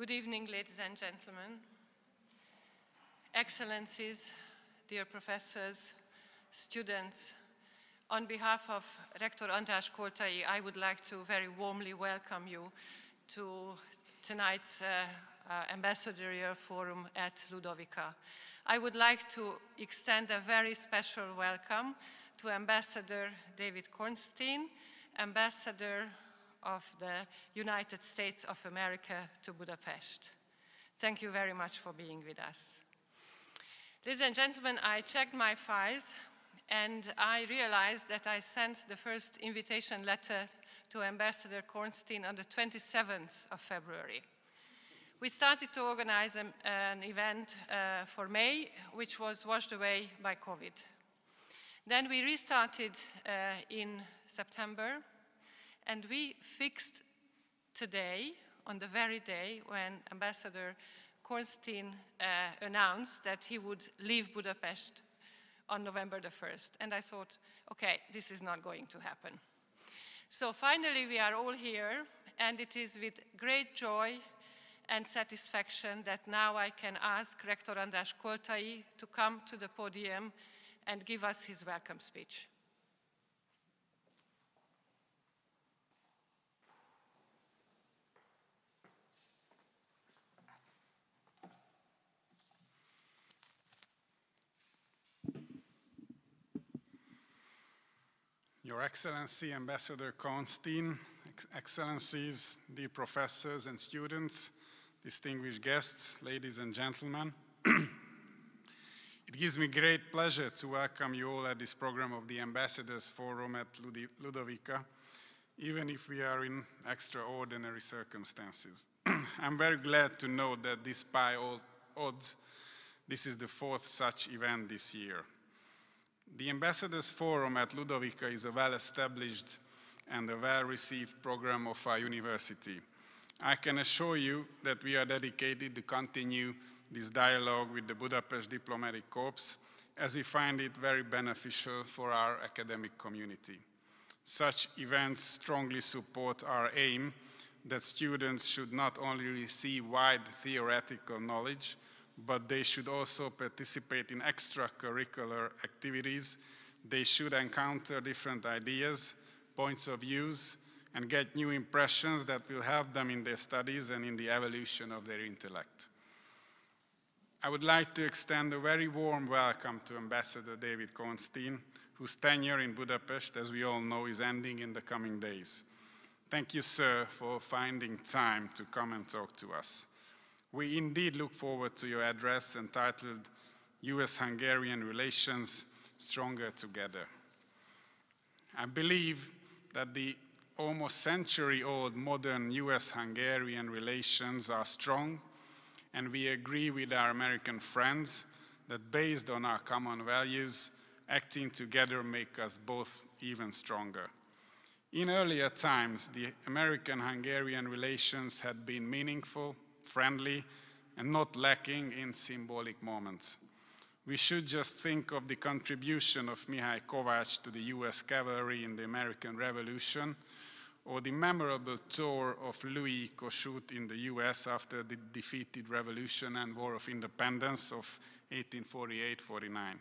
Good evening, ladies and gentlemen. Excellencies, dear professors, students, on behalf of Rector András Koltai, I would like to very warmly welcome you to tonight's Ambassadorial Forum at Ludovika. I would like to extend a very special welcome to Ambassador David Kornstein, Ambassador of the United States of America to Budapest. Thank you very much for being with us. Ladies and gentlemen, I checked my files and I realized that I sent the first invitation letter to Ambassador Kornstein on the 27th of February. We started to organize an event for May, which was washed away by COVID. Then we restarted in September, and we fixed today, on the very day when Ambassador Kornstein announced that he would leave Budapest on November the 1st. And I thought, okay, this is not going to happen. So finally we are all here, and it is with great joy and satisfaction that now I can ask Rector András Koltai to come to the podium and give us his welcome speech. Your Excellency, Ambassador Kornstein, Excellencies, dear professors and students, distinguished guests, ladies and gentlemen. It gives me great pleasure to welcome you all at this program of the Ambassadors Forum at Ludovika, even if we are in extraordinary circumstances. I'm very glad to note that despite all odds, this is the fourth such event this year. The Ambassadors Forum at Ludovika is a well-established and a well-received program of our university. I can assure you that we are dedicated to continue this dialogue with the Budapest Diplomatic Corps, as we find it very beneficial for our academic community. Such events strongly support our aim that students should not only receive wide theoretical knowledge, but they should also participate in extracurricular activities. They should encounter different ideas, points of views, and get new impressions that will help them in their studies and in the evolution of their intellect. I would like to extend a very warm welcome to Ambassador David Kornstein, whose tenure in Budapest, as we all know, is ending in the coming days. Thank you, sir, for finding time to come and talk to us. We indeed look forward to your address entitled US-Hungarian Relations Stronger Together. I believe that the almost century-old modern US-Hungarian relations are strong, and we agree with our American friends that based on our common values, acting together make us both even stronger. In earlier times, the American-Hungarian relations had been meaningful, friendly, and not lacking in symbolic moments. We should just think of the contribution of Mihály Kovács to the US cavalry in the American Revolution, or the memorable tour of Louis Kossuth in the US after the defeated Revolution and War of Independence of 1848-49.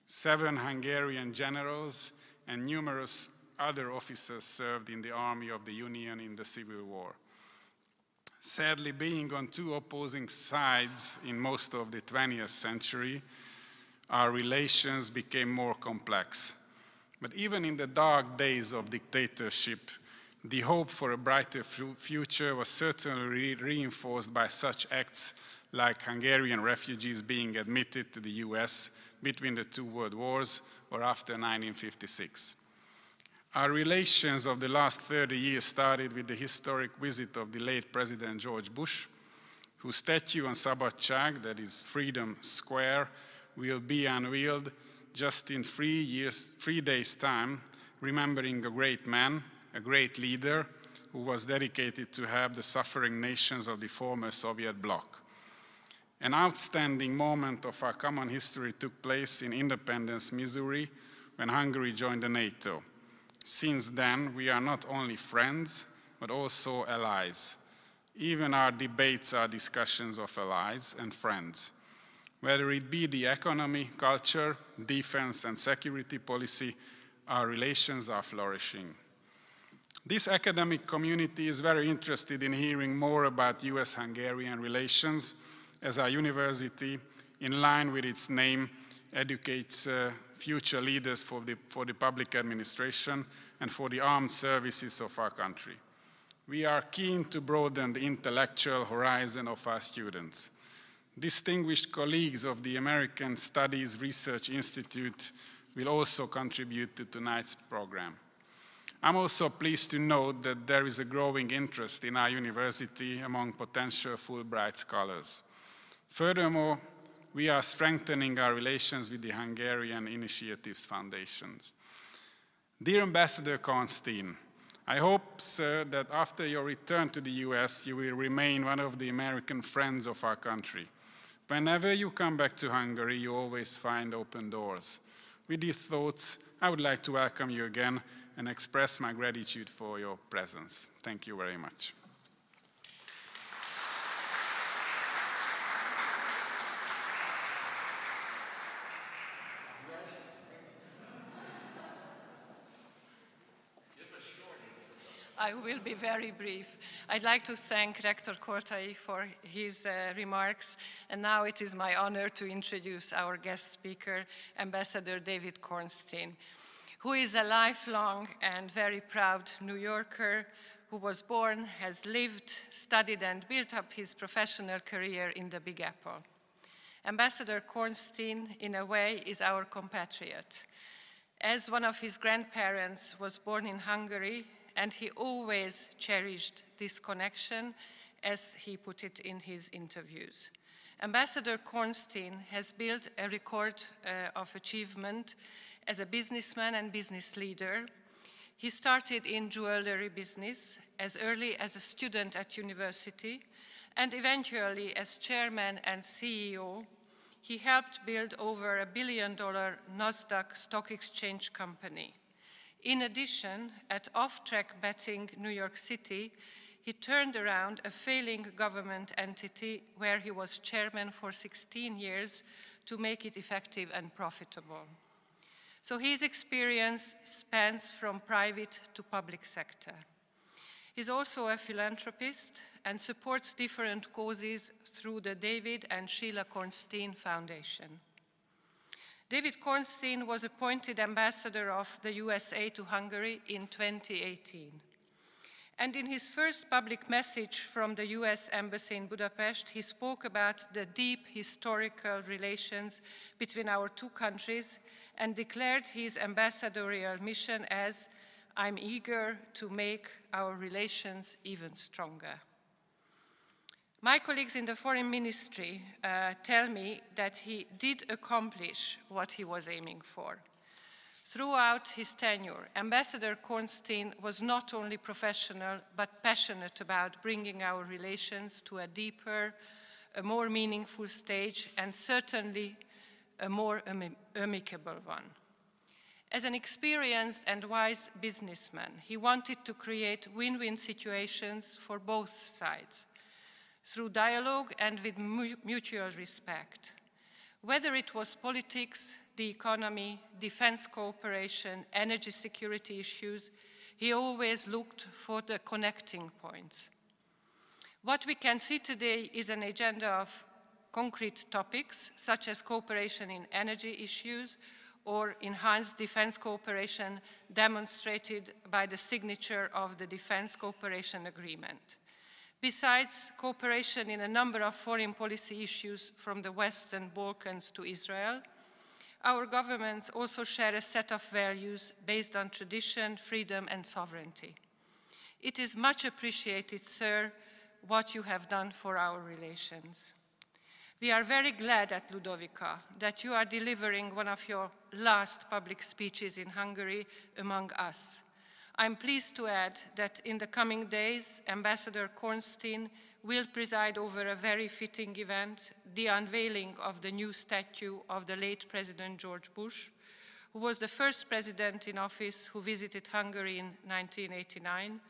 7 Hungarian generals and numerous other officers served in the Army of the Union in the Civil War. Sadly, being on two opposing sides in most of the 20th century, our relations became more complex. But even in the dark days of dictatorship, the hope for a brighter future was certainly reinforced by such acts like Hungarian refugees being admitted to the US between the two world wars or after 1956. Our relations of the last 30 years started with the historic visit of the late President George Bush, whose statue on Szabadság, that is Freedom Square, will be unveiled just in 3 days' time, remembering a great man, a great leader, who was dedicated to help the suffering nations of the former Soviet bloc. An outstanding moment of our common history took place in Independence, Missouri, when Hungary joined the NATO. Since then, we are not only friends, but also allies. Even our debates are discussions of allies and friends. Whether it be the economy, culture, defense, and security policy, our relations are flourishing. This academic community is very interested in hearing more about US-Hungarian relations, as our university, in line with its name, educates future leaders for the public administration and for the armed services of our country. We are keen to broaden the intellectual horizon of our students. Distinguished colleagues of the American Studies Research Institute will also contribute to tonight's program. I'm also pleased to note that there is a growing interest in our university among potential Fulbright scholars. Furthermore, we are strengthening our relations with the Hungarian Initiatives Foundations. Dear Ambassador Kornstein, I hope, sir, that after your return to the US, you will remain one of the American friends of our country. Whenever you come back to Hungary, you always find open doors. With these thoughts, I would like to welcome you again and express my gratitude for your presence. Thank you very much. I will be very brief. I'd like to thank Rector Koltai for his remarks, and now it is my honor to introduce our guest speaker, Ambassador David Kornstein, who is a lifelong and very proud New Yorker who was born, has lived, studied, and built up his professional career in the Big Apple. Ambassador Kornstein, in a way, is our compatriot, as one of his grandparents was born in Hungary, and he always cherished this connection, as he put it in his interviews. Ambassador Kornstein has built a record of achievement as a businessman and business leader. He started in jewelry business as early as a student at university, and eventually as chairman and CEO, he helped build over $1 billion Nasdaq stock exchange company. In addition, at off-track betting New York City, he turned around a failing government entity where he was chairman for 16 years to make it effective and profitable. So his experience spans from private to public sector. He's also a philanthropist and supports different causes through the David and Sheila Kornstein Foundation. David Kornstein was appointed ambassador of the USA to Hungary in 2018. And in his first public message from the US Embassy in Budapest, he spoke about the deep historical relations between our two countries and declared his ambassadorial mission as, "I'm eager to make our relations even stronger." My colleagues in the foreign ministry tell me that he did accomplish what he was aiming for. Throughout his tenure, Ambassador Kornstein was not only professional, but passionate about bringing our relations to a deeper, a more meaningful stage, and certainly a more amicable one. As an experienced and wise businessman, he wanted to create win-win situations for both sides, through dialogue and with mutual respect. Whether it was politics, the economy, defense cooperation, energy security issues, he always looked for the connecting points. What we can see today is an agenda of concrete topics, such as cooperation in energy issues or enhanced defense cooperation, demonstrated by the signature of the Defense Cooperation Agreement. Besides cooperation in a number of foreign policy issues from the Western Balkans to Israel, our governments also share a set of values based on tradition, freedom, and sovereignty. It is much appreciated, sir, what you have done for our relations. We are very glad at Ludovika that you are delivering one of your last public speeches in Hungary among us. I'm pleased to add that in the coming days, Ambassador Kornstein will preside over a very fitting event, the unveiling of the new statue of the late President George Bush, who was the first president in office who visited Hungary in 1989,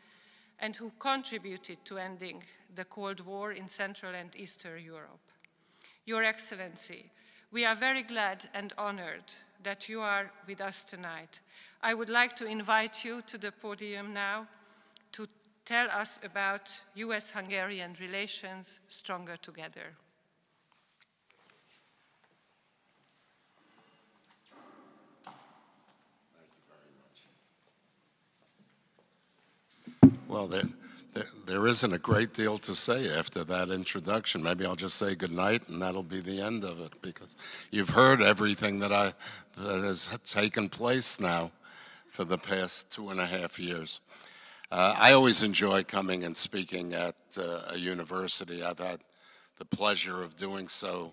and who contributed to ending the Cold War in Central and Eastern Europe. Your Excellency, we are very glad and honored that you are with us tonight. I would like to invite you to the podium now to tell us about US-Hungarian relations stronger together. Well, there isn't a great deal to say after that introduction. Maybe I'll just say good night, and that'll be the end of it, because you've heard everything that has taken place now for the past 2.5 years. I always enjoy coming and speaking at a university. I've had the pleasure of doing so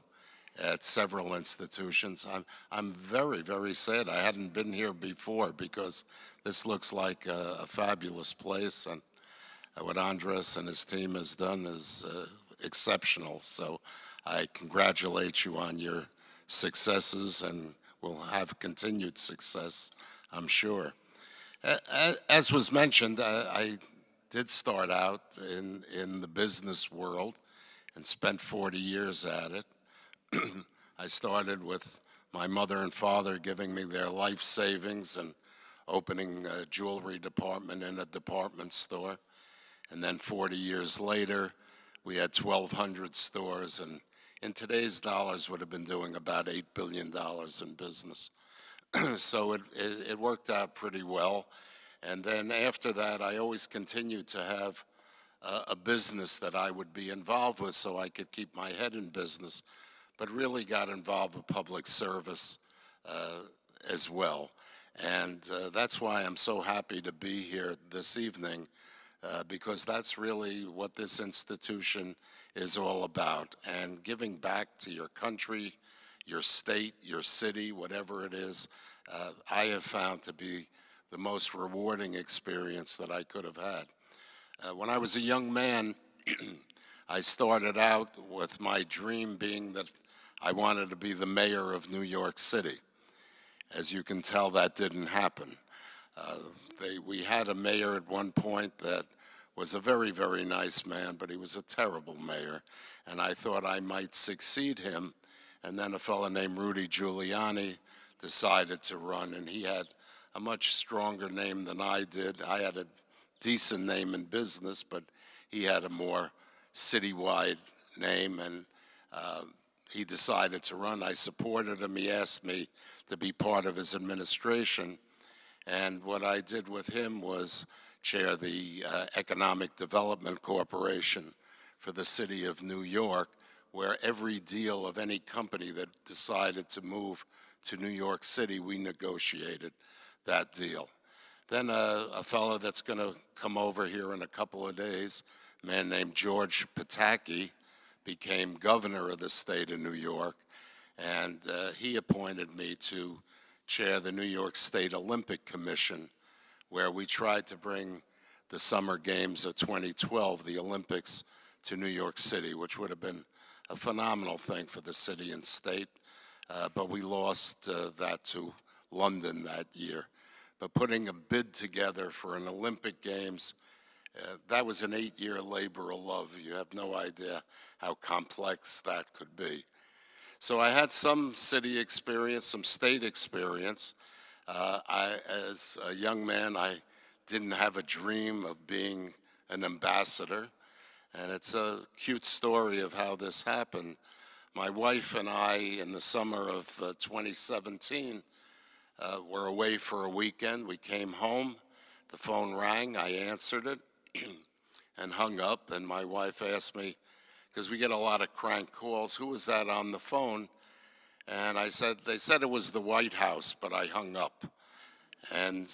at several institutions. I'm very, very sad I hadn't been here before, because this looks like a fabulous place, and what Andres and his team has done is exceptional. So I congratulate you on your successes, and will have continued success, I'm sure. As was mentioned, I did start out in the business world and spent 40 years at it. I started with my mother and father giving me their life savings and opening a jewelry department in a department store. And then 40 years later, we had 1,200 stores, and in today's dollars would have been doing about $8 billion in business. So it worked out pretty well. And then after that, I always continued to have a business that I would be involved with so I could keep my head in business, but really got involved with public service as well. And that's why I'm so happy to be here this evening, because that's really what this institution is all about. And giving back to your country, your state, your city, whatever it is, I have found to be the most rewarding experience that I could have had. When I was a young man, I started out with my dream being that I wanted to be the mayor of New York City. As you can tell, that didn't happen. We had a mayor at one point that was a very, very nice man, but he was a terrible mayor, and I thought I might succeed him. And then a fellow named Rudy Giuliani decided to run, and he had a much stronger name than I did. I had a decent name in business, but he had a more citywide name, and he decided to run. I supported him. He asked me to be part of his administration, and what I did with him was chair the Economic Development Corporation for the city of New York, where every deal of any company that decided to move to New York City, we negotiated that deal. Then a fellow that's going to come over here in a couple of days, a man named George Pataki, became governor of the state of New York, and he appointed me to chair the New York State Olympic Commission, where we tried to bring the Summer Games of 2012, the Olympics, to New York City, which would have been a phenomenal thing for the city and state, but we lost that to London that year. But putting a bid together for an Olympic Games, that was an 8-year labor of love. You have no idea how complex that could be. So I had some city experience, some state experience. As a young man, I didn't have a dream of being an ambassador, and it's a cute story of how this happened. My wife and I, in the summer of 2017, were away for a weekend. We came home, the phone rang, I answered it and hung up, and my wife asked me, because we get a lot of crank calls, who was that on the phone? And I said, they said it was the White House, but I hung up. And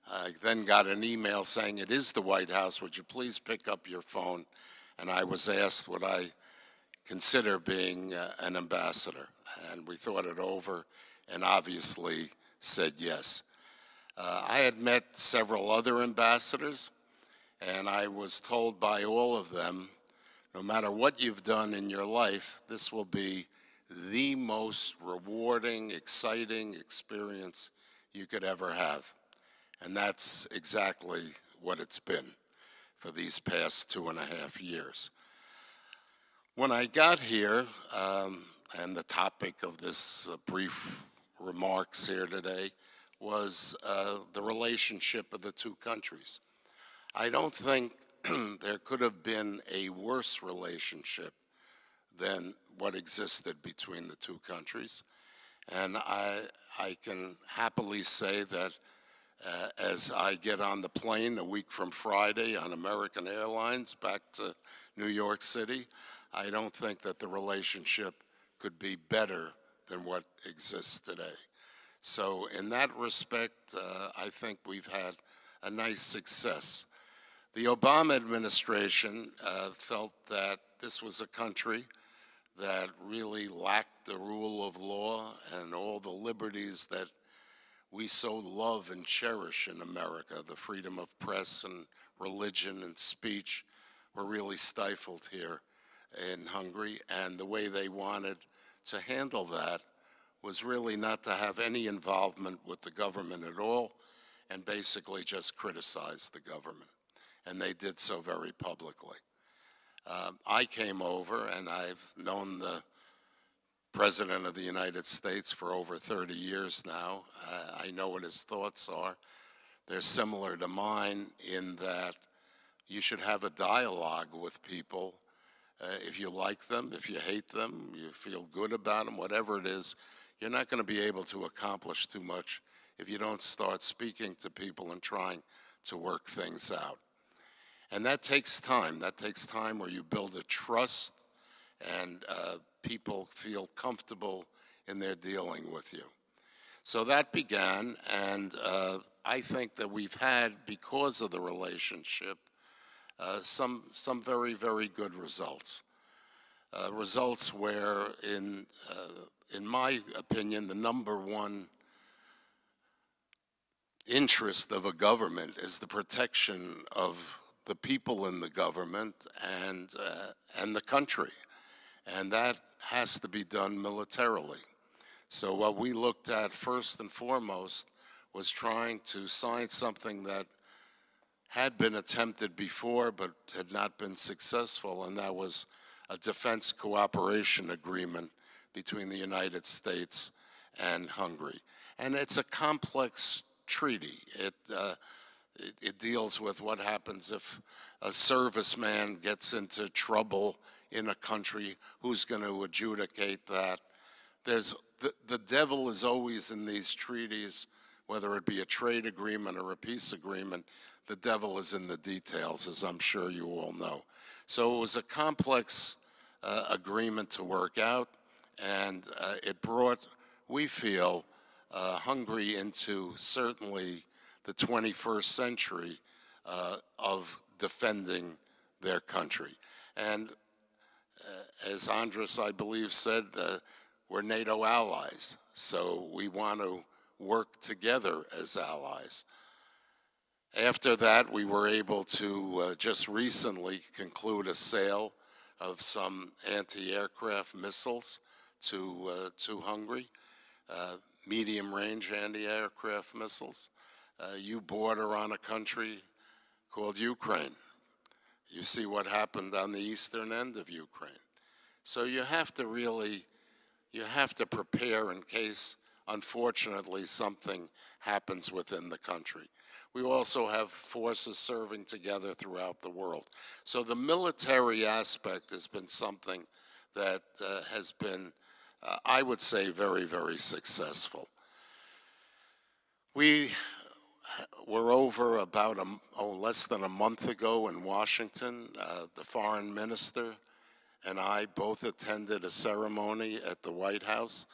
I then got an email saying, it is the White House, would you please pick up your phone? And I was asked, would I consider being an ambassador? And we thought it over and obviously said yes. I had met several other ambassadors, and I was told by all of them, no matter what you've done in your life, this will be the most rewarding, exciting experience you could ever have. And that's exactly what it's been. for these past 2.5 years. When I got here, and the topic of this brief remarks here today was the relationship of the two countries. I don't think there could have been a worse relationship than what existed between the two countries. And I can happily say that as I get on the plane a week from Friday on American Airlines back to New York City, I don't think that the relationship could be better than what exists today. So in that respect, I think we've had a nice success. The Obama administration felt that this was a country that really lacked the rule of law, and all the liberties that we so love and cherish in America, the freedom of press and religion and speech, were really stifled here in Hungary. And the way they wanted to handle that was really not to have any involvement with the government at all, and basically just criticize the government. And they did so very publicly. I came over, and I've known the President of the United States for over 30 years now. I know what his thoughts are. They're similar to mine in that you should have a dialogue with people. If you like them, if you hate them, you feel good about them, whatever it is, you're not going to be able to accomplish too much if you don't start speaking to people and trying to work things out. And that takes time. That takes time where you build a trust and people feel comfortable in their dealing with you. So that began, and I think that we've had, because of the relationship, some very, very good results. Results where, in my opinion, the number one interest of a government is the protection of the people in the government and the country. And that has to be done militarily. So what we looked at first and foremost was trying to sign something that had been attempted before but had not been successful, and that was a defense cooperation agreement between the United States and Hungary. And it's a complex treaty. It deals with what happens if a serviceman gets into trouble in a country, who's going to adjudicate that. The devil is always in these treaties, whether it be a trade agreement or a peace agreement. The devil is in the details, as I'm sure you all know. So it was a complex agreement to work out, and it brought, we feel, Hungary into certainly the 21st century of defending their country. And as Andres, I believe, said, we're NATO allies, so we want to work together as allies. After that, we were able to just recently conclude a sale of some anti-aircraft missiles to Hungary, medium-range anti-aircraft missiles. You border on a country called Ukraine. You see what happened on the eastern end of Ukraine. So you have to really, prepare in case, unfortunately, something happens within the country. We also have forces serving together throughout the world. So the military aspect has been something that has been, I would say, very, very successful. We were over about less than a month ago in Washington. The foreign minister and I both attended a ceremony at the White House,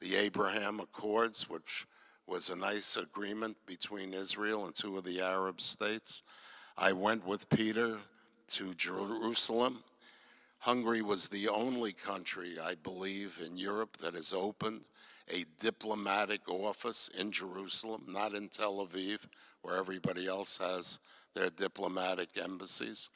the Abraham Accords, which was a nice agreement between Israel and two of the Arab states. I went with Peter to Jerusalem. Hungary was the only country, I believe, in Europe that has opened a diplomatic office in Jerusalem, not in Tel Aviv, where everybody else has their diplomatic embassies.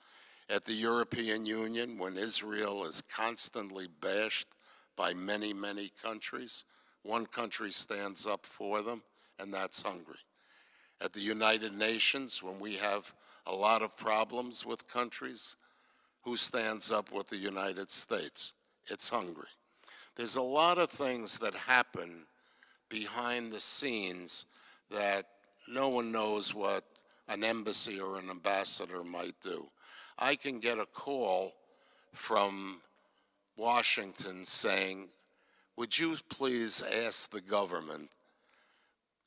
At the European Union, when Israel is constantly bashed by many, many countries, one country stands up for them, and that's Hungary. at the United Nations when we have a lot of problems with countries, who stands up with the United States? It's Hungary. There's a lot of things that happen behind the scenes that no one knows what an embassy or an ambassador might do. I can get a call from Washington saying, would you please ask the government,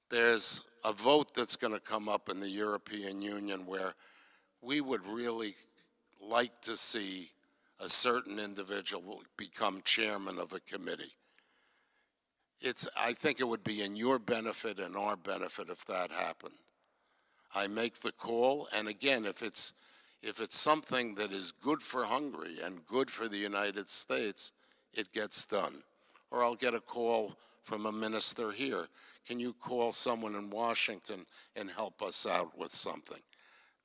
there's a vote that's going to come up in the European Union where we would really like to see a certain individual become chairman of a committee. I think it would be in your benefit and our benefit if that happened. I make the call, and again, if it's something that is good for Hungary and good for the United States, it gets done. Or I'll get a call from a minister here. Can you call someone in Washington and help us out with something?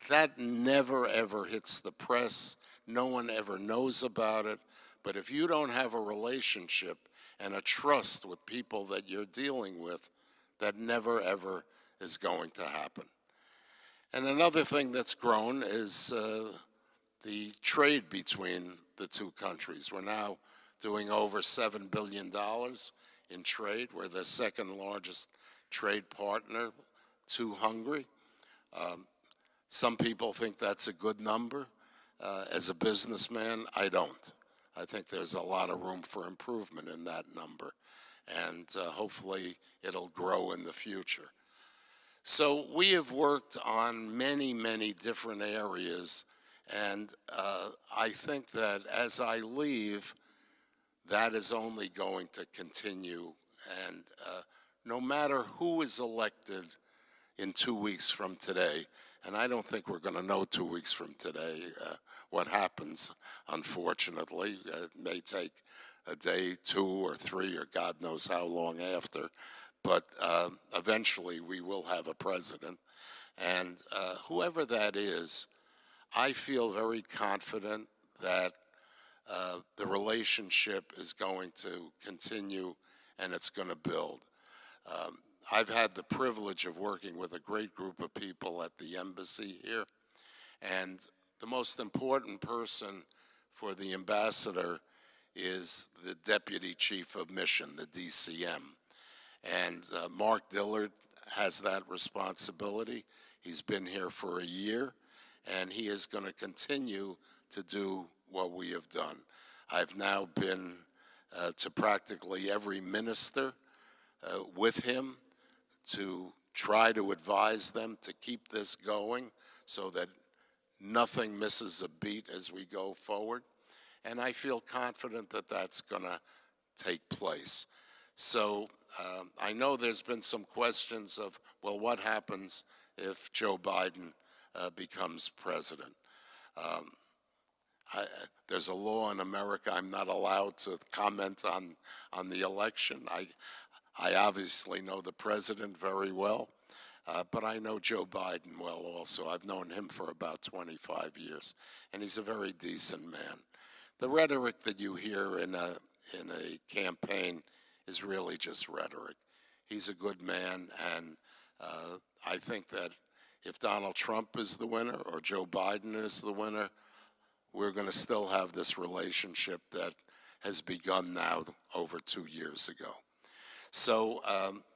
That never ever hits the press. No one ever knows about it. But if you don't have a relationship and a trust with people that you're dealing with, that never ever is going to happen. And another thing that's grown is the trade between the two countries. We're now doing over $7 billion in trade. We're the second largest trade partner to Hungary. Some people think that's a good number. As a businessman, I don't. I think there's a lot of room for improvement in that number, and hopefully it'll grow in the future. So we have worked on many, many different areas, and I think that as I leave, that is only going to continue. And no matter who is elected in 2 weeks from today, and I don't think we're going to know 2 weeks from today what happens, unfortunately. It may take a day, 2 or 3, or God knows how long after. But eventually we will have a president. And whoever that is, I feel very confident that the relationship is going to continue and it's going to build. I've had the privilege of working with a great group of people at the embassy here. And the most important person for the ambassador is the Deputy Chief of Mission, the DCM. And Mark Dillard has that responsibility. He's been here for a year, and he is going to continue to do what we have done. I've now been to practically every minister with him to try to advise them to keep this going so that nothing misses a beat as we go forward. And I feel confident that that's going to take place. So I know there's been some questions of, well, what happens if Joe Biden becomes president? There's a law in America, I'm not allowed to comment on the election. I obviously know the president very well, but I know Joe Biden well also. I've known him for about 25 years, and he's a very decent man. The rhetoric that you hear in a campaign is really just rhetoric. He's a good man, and I think that if Donald Trump is the winner or Joe Biden is the winner, we're going to still have this relationship that has begun now over 2 years ago. So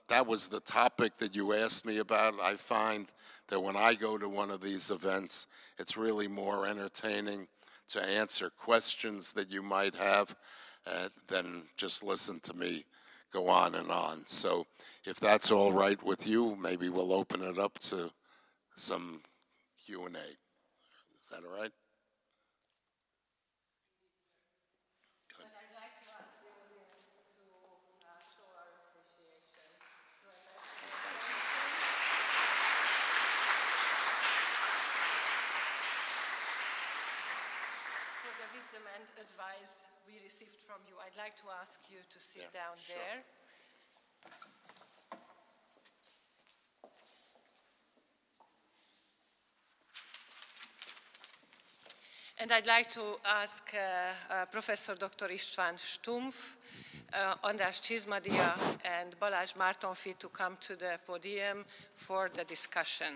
that was the topic that you asked me about. I find that when I go to one of these events, it's really more entertaining to answer questions that you might have than just listen to me go on and on. So if that's all right with you, maybe we'll open it up to some Q&A. Is that all right? Wisdom and advice we received from you, I'd like to ask you to sit down sure. there. And I'd like to ask Professor Dr. István Stumpf András Csizmadia and Balázs Mártonfi to come to the podium for the discussion.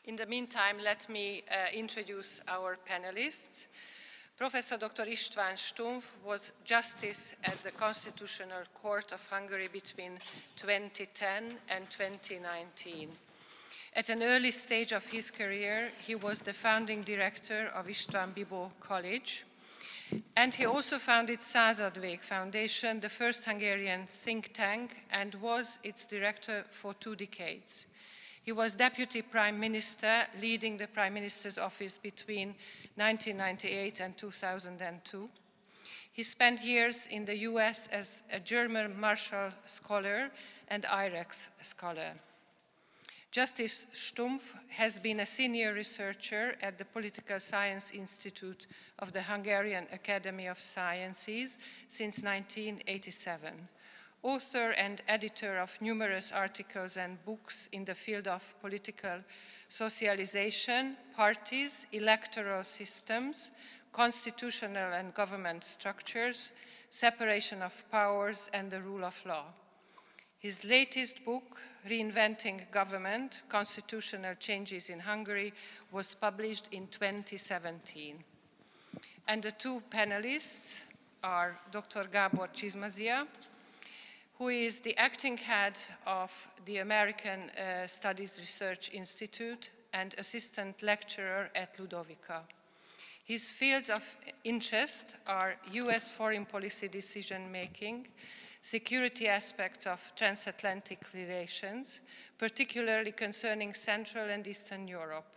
In the meantime, let me introduce our panelists. Professor Dr. István Stumpf was Justice at the Constitutional Court of Hungary between 2010 and 2019. At an early stage of his career, he was the founding director of István Bibó College, and he also founded Századvég Foundation, the first Hungarian think tank, and was its director for 2 decades. He was Deputy Prime Minister, leading the Prime Minister's office between 1998 and 2002. He spent years in the US as a German Marshall Scholar and IREX Scholar. Justice Stumpf has been a senior researcher at the Political Science Institute of the Hungarian Academy of Sciences since 1987. Author and editor of numerous articles and books in the field of political socialization, parties, electoral systems, constitutional and government structures, separation of powers, and the rule of law. His latest book, Reinventing Government, Constitutional Changes in Hungary, was published in 2017. And the 2 panelists are Dr. Gábor Csizmadia, who is the acting head of the American Studies Research Institute and assistant lecturer at Ludovika. His fields of interest are US foreign policy decision-making, security aspects of transatlantic relations, particularly concerning Central and Eastern Europe,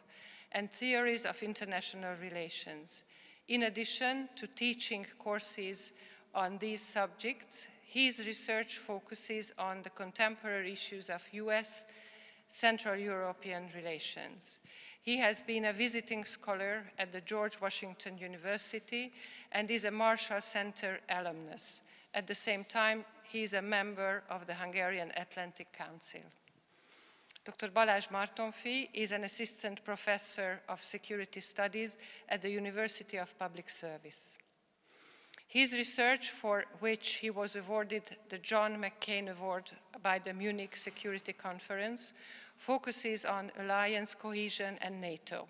and theories of international relations. In addition to teaching courses on these subjects, his research focuses on the contemporary issues of US Central European relations. He has been a visiting scholar at the George Washington University and is a Marshall Center alumnus. At the same time, he is a member of the Hungarian Atlantic Council. Dr. Balázs Mártonfi is an assistant professor of security studies at the University of Public Service. His research, for which he was awarded the John McCain Award by the Munich Security Conference, focuses on alliance cohesion and NATO.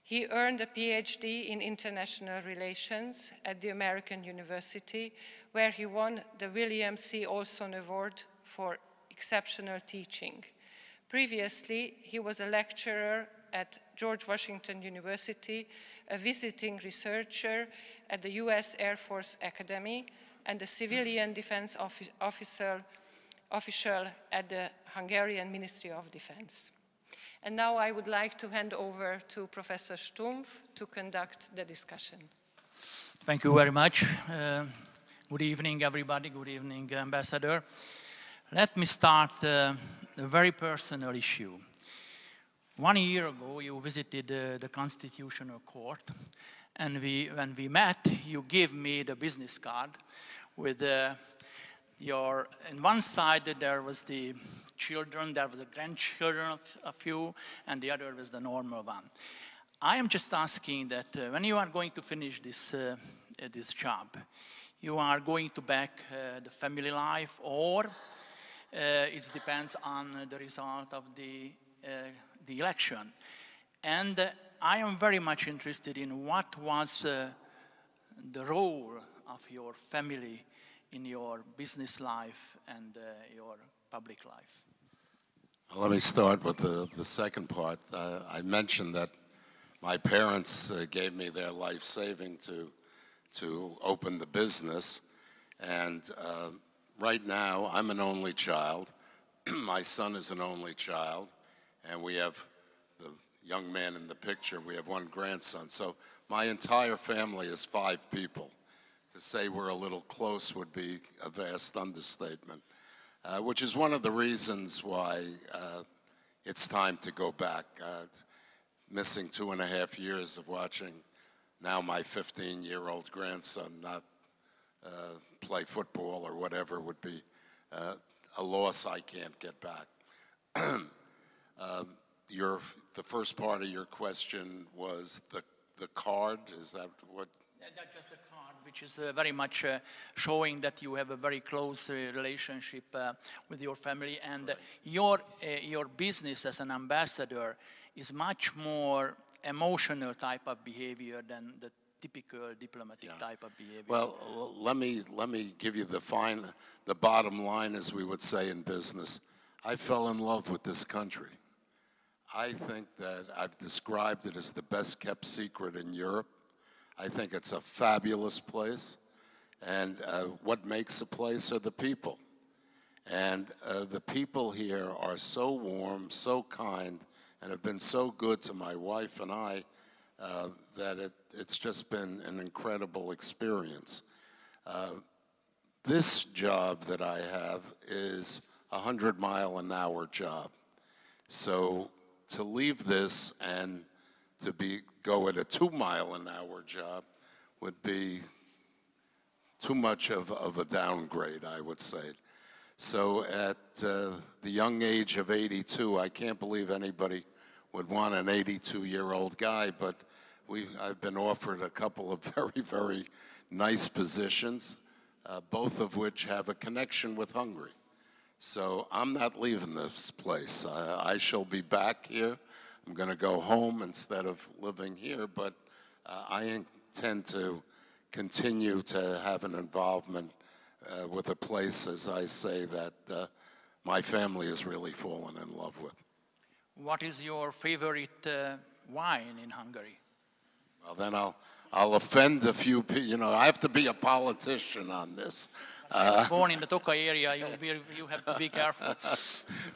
He earned a PhD in international relations at the American University, where he won the William C. Olson Award for exceptional teaching. Previously, he was a lecturer at George Washington University, a visiting researcher at the US Air Force Academy, and a civilian defense official at the Hungarian Ministry of Defense. And now I would like to hand over to Professor Stumpf to conduct the discussion. Thank you very much. Good evening, everybody. Good evening, Ambassador. Let me start a very personal issue. 1 year ago, you visited the Constitutional Court, and when we met, you gave me the business card with in one side there was the children, there was the grandchildren of you, and the other was the normal one. I am just asking that when you are going to finish this job, you are going to back the family life, or it depends on the result of the election. And I am very much interested in what was the role of your family in your business life and your public life. Well, let me start with the second part. I mentioned that my parents gave me their life saving to open the business, and right now I'm an only child. My son is an only child, and we have the young man in the picture. We have 1 grandson, so my entire family is 5 people. To say we're a little close would be a vast understatement, which is one of the reasons why it's time to go back. Missing 2.5 years of watching now my 15-year-old grandson not play football or whatever would be a loss I can't get back. The first part of your question was the card. Is that what That's just a card, which is very much showing that you have a very close relationship with your family, and your business as an ambassador is much more emotional type of behavior than the typical diplomatic type of behavior. Well, let me give you the bottom line, as we would say in business. I fell in love with this country. I think that I've described it as the best kept secret in Europe. I think it's a fabulous place, and what makes a place are the people. And the people here are so warm, so kind, and have been so good to my wife and I that it's just been an incredible experience. This job that I have is a 100-mile-an-hour job. So to leave this and to go at a 2-mile-an-hour job would be too much of a downgrade, I would say. So at the young age of 82, I can't believe anybody would want an 82-year-old guy, but I've been offered a couple of very, very nice positions, both of which have a connection with Hungary. So I'm not leaving this place. I shall be back here. I'm going to go home instead of living here, but I intend to continue to have an involvement with a place, as I say, that my family has really fallen in love with. What is your favorite wine in Hungary? Well, then I'll offend a few people. You know, I have to be a politician on this. Born in the Tokaj area, you have to be careful.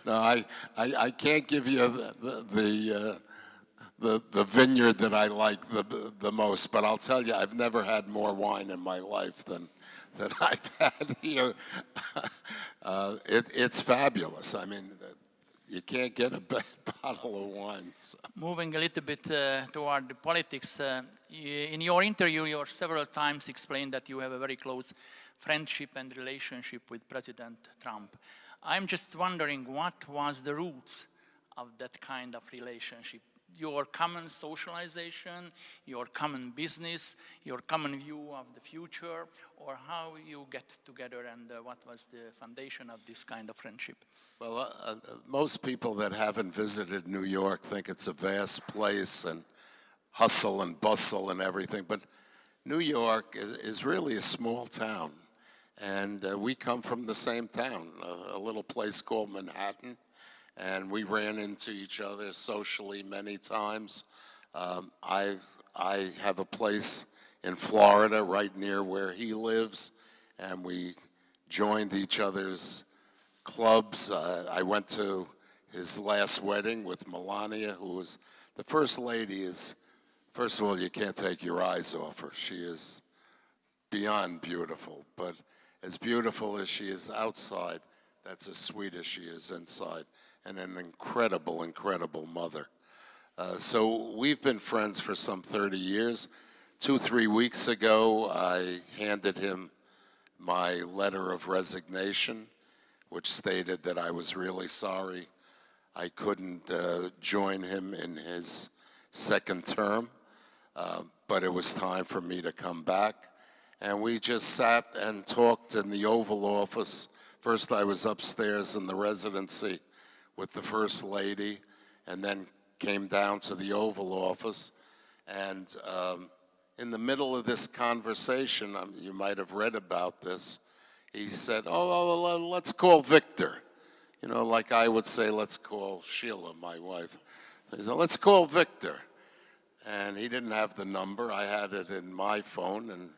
No, I can't give you the vineyard that I like the most, but I'll tell you, I've never had more wine in my life than I've had here. It's fabulous. I mean, you can't get a bad bottle of wine. So. Moving a little bit toward the politics, in your interview, you several times explained that you have a very close friendship and relationship with President Trump. I'm just wondering, what was the roots of that kind of relationship? Your common socialization, your common business, your common view of the future, or how you get together, and what was the foundation of this kind of friendship? Well, most people that haven't visited New York think it's a vast place and hustle and bustle and everything, but New York is really a small town, and we come from the same town, a little place called Manhattan. And we ran into each other socially many times. I have a place in Florida right near where he lives, and we joined each other's clubs. I went to his last wedding with Melania, who was the first lady. First of all, you can't take your eyes off her. She is beyond beautiful, but as beautiful as she is outside, that's as sweet as she is inside. And an incredible, incredible mother. So we've been friends for some 30 years. 2-3 weeks ago, I handed him my letter of resignation, which stated that I was really sorry I couldn't join him in his second term, but it was time for me to come back. And we just sat and talked in the Oval Office. First, I was upstairs in the residency with the First Lady, and then came down to the Oval Office. And in the middle of this conversation, you might have read about this, he said, oh, let's call Victor. You know, like I would say, let's call Sheila, my wife. He said, let's call Victor. And he didn't have the number. I had it in my phone, and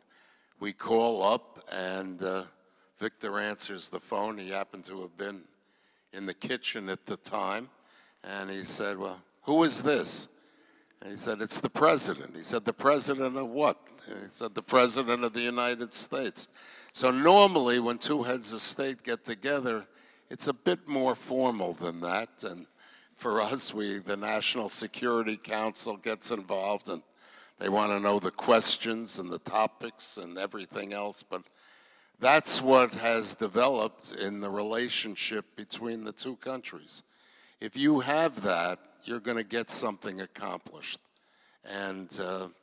we call up, and Victor answers the phone. He happened to have been in the kitchen at the time, and he said, well, who is this? And he said, it's the president. He said, the president of what? And he said, the president of the United States. So normally when two heads of state get together, it's a bit more formal than that, and for us, the National Security Council gets involved, and they want to know the questions and the topics and everything else, but that's what has developed in the relationship between the two countries. If you have that, you're going to get something accomplished. And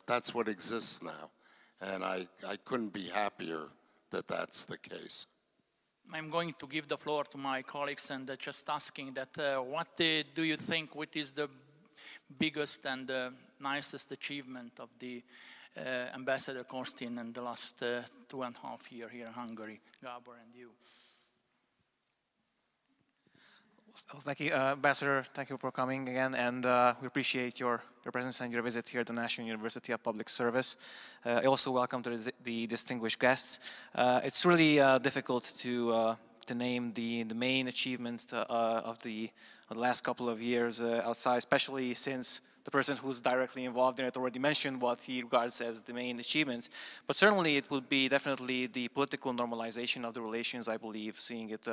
that's what exists now. And I couldn't be happier that that's the case. I'm going to give the floor to my colleagues and just asking that what do you think, what is the biggest and nicest achievement of the Ambassador Konstin in the last 2.5 years here in Hungary? Gabor and you. Well, thank you, Ambassador. Thank you for coming again, and we appreciate your presence and your visit here at the National University of Public Service. I also welcome the distinguished guests. It's really difficult to name the main achievements of the last couple of years outside, especially since the person who's directly involved in it already mentioned what he regards as the main achievements. But certainly it would be definitely the political normalization of the relations, I believe, seeing it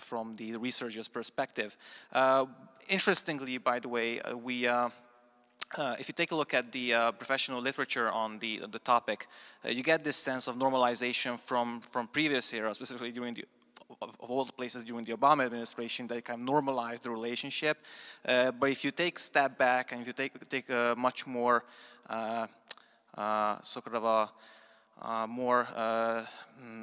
from the researcher's perspective. Interestingly, by the way, if you take a look at the professional literature on the topic, you get this sense of normalization from previous eras, specifically during the of all the places during the Obama administration, that kind of normalized the relationship. But if you take a step back and if you take a much more sort of a more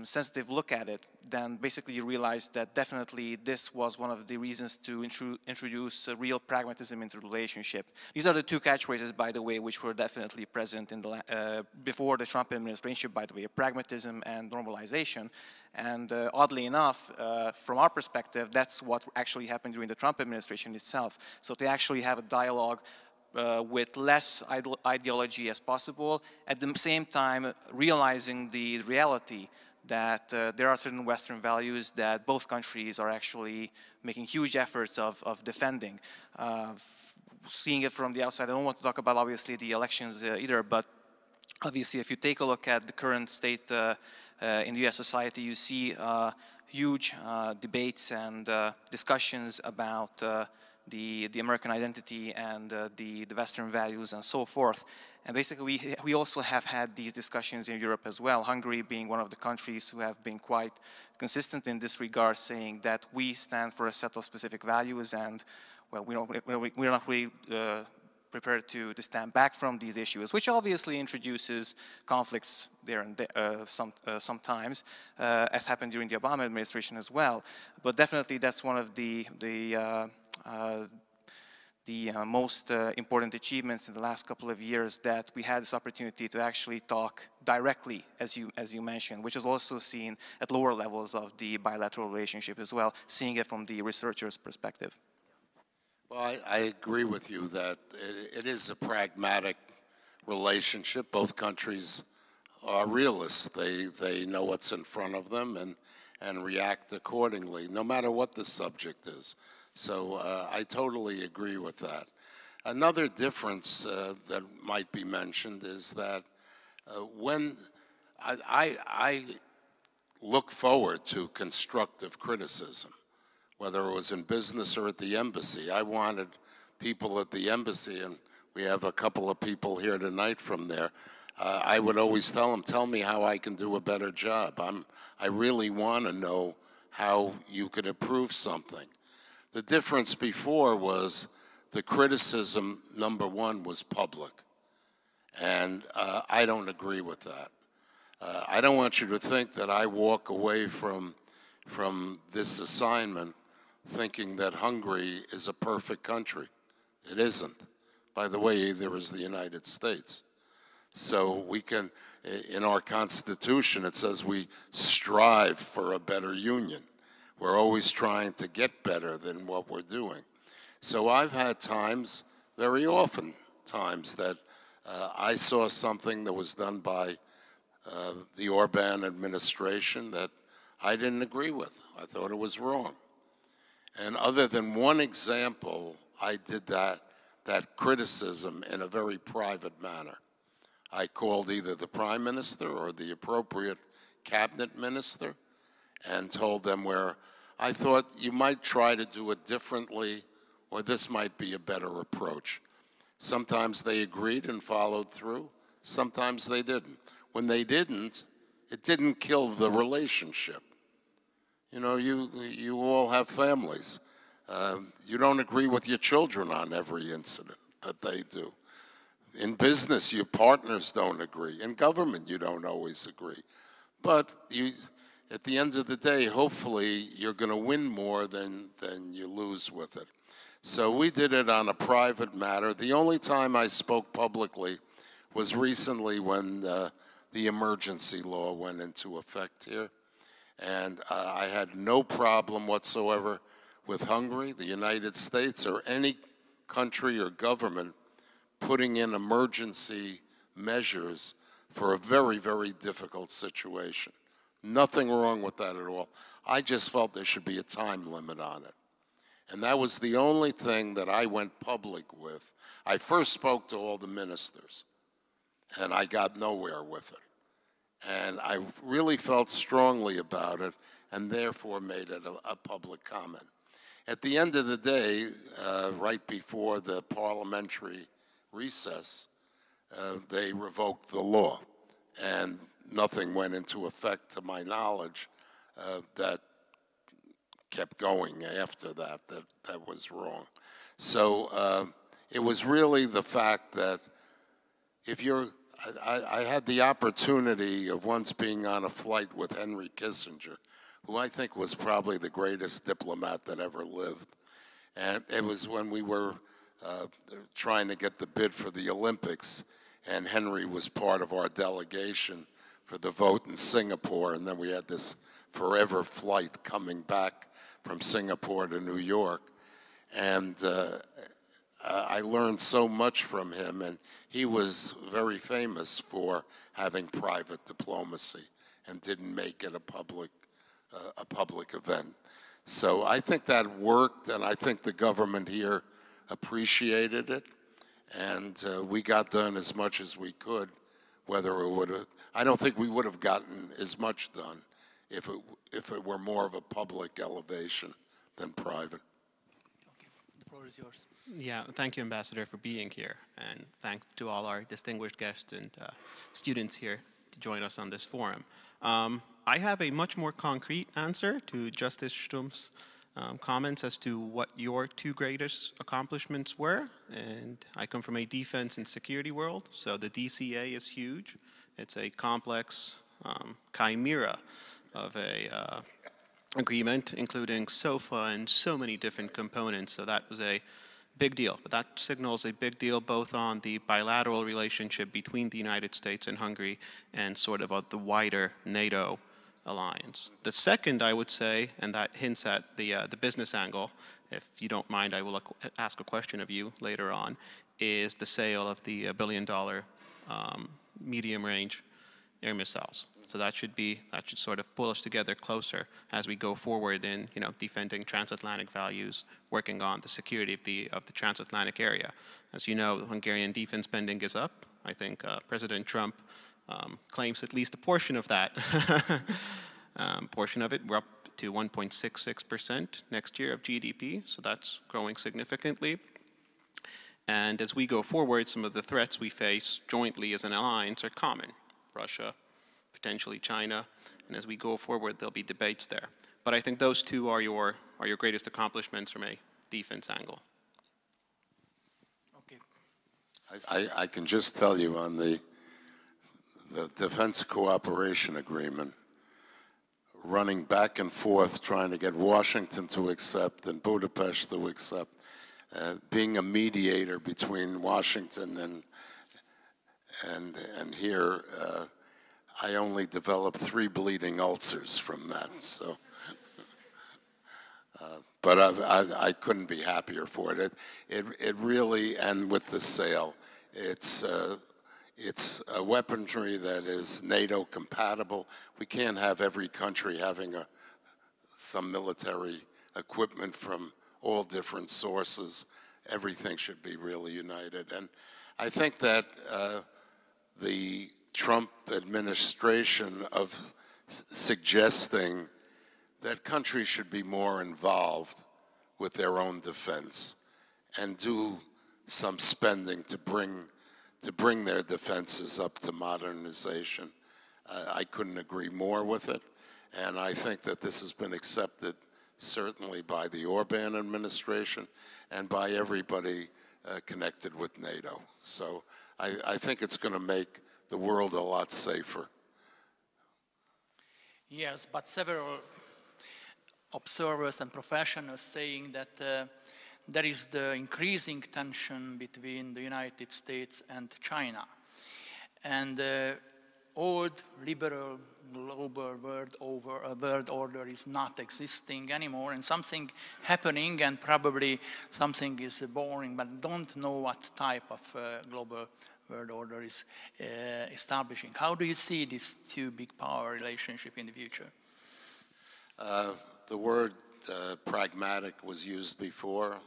sensitive look at it, then basically you realize that definitely this was one of the reasons to introduce real pragmatism into the relationship. These are the two catchphrases, by the way, which were definitely present in the before the Trump administration, by the way, pragmatism and normalization. And oddly enough, from our perspective, that's what actually happened during the Trump administration itself. So to actually have a dialogue with less ideology as possible, at the same time realizing the reality that there are certain Western values that both countries are actually making huge efforts of defending. Seeing it from the outside, I don't want to talk about obviously the elections either, but obviously if you take a look at the current state in the US society, you see huge debates and discussions about the American identity and the Western values and so forth. And basically we also have had these discussions in Europe as well, Hungary being one of the countries who have been quite consistent in this regard, saying that we stand for a set of specific values, and well, we're not really prepared to stand back from these issues, which obviously introduces conflicts there and there, sometimes, as happened during the Obama administration as well. But definitely that's one of the most important achievements in the last couple of years, that we had this opportunity to actually talk directly, as you mentioned, which is also seen at lower levels of the bilateral relationship as well, seeing it from the researcher's perspective. Well, I agree with you that it is a pragmatic relationship. Both countries are realists. They know what's in front of them and react accordingly, no matter what the subject is. So I totally agree with that. Another difference that might be mentioned is that when I look forward to constructive criticism, whether it was in business or at the embassy. I wanted people at the embassy, and we have a couple of people here tonight from there. I would always tell them, tell me how I can do a better job. I really want to know how you could improve something. The difference before was the criticism, number one, was public. And I don't agree with that. I don't want you to think that I walk away from this assignment thinking that Hungary is a perfect country. It isn't. By the way, either is the United States. So we can, in our Constitution, it says we strive for a better union. We're always trying to get better than what we're doing. So I've had times, very often times, that I saw something that was done by the Orban administration that I didn't agree with. I thought it was wrong. And other than one example, I did that criticism in a very private manner. I called either the prime minister or the appropriate cabinet minister and told them where I thought you might try to do it differently, or this might be a better approach. Sometimes they agreed and followed through. Sometimes they didn't. When they didn't, it didn't kill the relationship. You know, you all have families. You don't agree with your children on every incident that they do. in business, your partners don't agree. In government, you don't always agree. But at the end of the day, hopefully, you're going to win more than you lose with it. So we did it on a private matter. The only time I spoke publicly was recently when the emergency law went into effect here. And I had no problem whatsoever with Hungary, the United States, or any country or government putting in emergency measures for a very, very difficult situation. Nothing wrong with that at all. I just felt there should be a time limit on it. And that was the only thing that I went public with. I first spoke to all the ministers, and I got nowhere with it. And I really felt strongly about it, and therefore made it a public comment. At the end of the day, right before the parliamentary recess, they revoked the law, and nothing went into effect, to my knowledge, that kept going after that was wrong. So it was really the fact that if you're, I had the opportunity of once being on a flight with Henry Kissinger, who I think was probably the greatest diplomat that ever lived. And it was when we were trying to get the bid for the Olympics, and Henry was part of our delegation for the vote in Singapore, and then we had this forever flight coming back from Singapore to New York. And I learned so much from him, and he was very famous for having private diplomacy and didn't make it a public event. So I think that worked, and I think the government here appreciated it, and we got done as much as we could. Whether it would have, I don't think we would have gotten as much done if it were more of a public elevation than private. Okay, the floor is yours. Yeah, thank you, Ambassador, for being here, and thanks to all our distinguished guests and students here to join us on this forum. I have a much more concrete answer to Justice Stump's comments as to what your two greatest accomplishments were, and I come from a defense and security world, so the DCA is huge. It's a complex chimera of a agreement, including SOFA and so many different components, so that was a big deal. But that signals a big deal both on the bilateral relationship between the United States and Hungary and sort of the wider NATO alliance. The second, I would say, and that hints at the business angle, if you don't mind, I will ask a question of you later on, is the sale of the $1 billion medium-range air missiles. So that should sort of pull us together closer as we go forward in, defending transatlantic values, working on the security of the transatlantic area. As you know, Hungarian defense spending is up. I think President Trump claims at least a portion of that. Portion of it, we're up to 1.66% next year of GDP, so that's growing significantly. And as we go forward, some of the threats we face jointly as an alliance are common. Russia, potentially China, and as we go forward, there'll be debates there. But I think those two are your greatest accomplishments from a defense angle. Okay. I can just tell you on the Defense Cooperation Agreement, running back and forth trying to get Washington to accept and Budapest to accept, being a mediator between Washington and here, I only developed 3 bleeding ulcers from that. So, but I couldn't be happier for it. It really, and with the sale, it's a weaponry that is NATO compatible. We can't have every country having some military equipment from all different sources. Everything should be really united. And I think that the Trump administration of suggesting that countries should be more involved with their own defense and do some spending to bring their defenses up to modernization. I couldn't agree more with it, and I think that this has been accepted certainly by the Orban administration and by everybody connected with NATO. So I think it's going to make the world a lot safer. Yes, but several observers and professionals saying that there is the increasing tension between the United States and China. And the old liberal global world order is not existing anymore, and something happening, and probably something is boring, but don't know what type of global world order is establishing. How do you see this two big power relationship in the future? The word pragmatic was used before.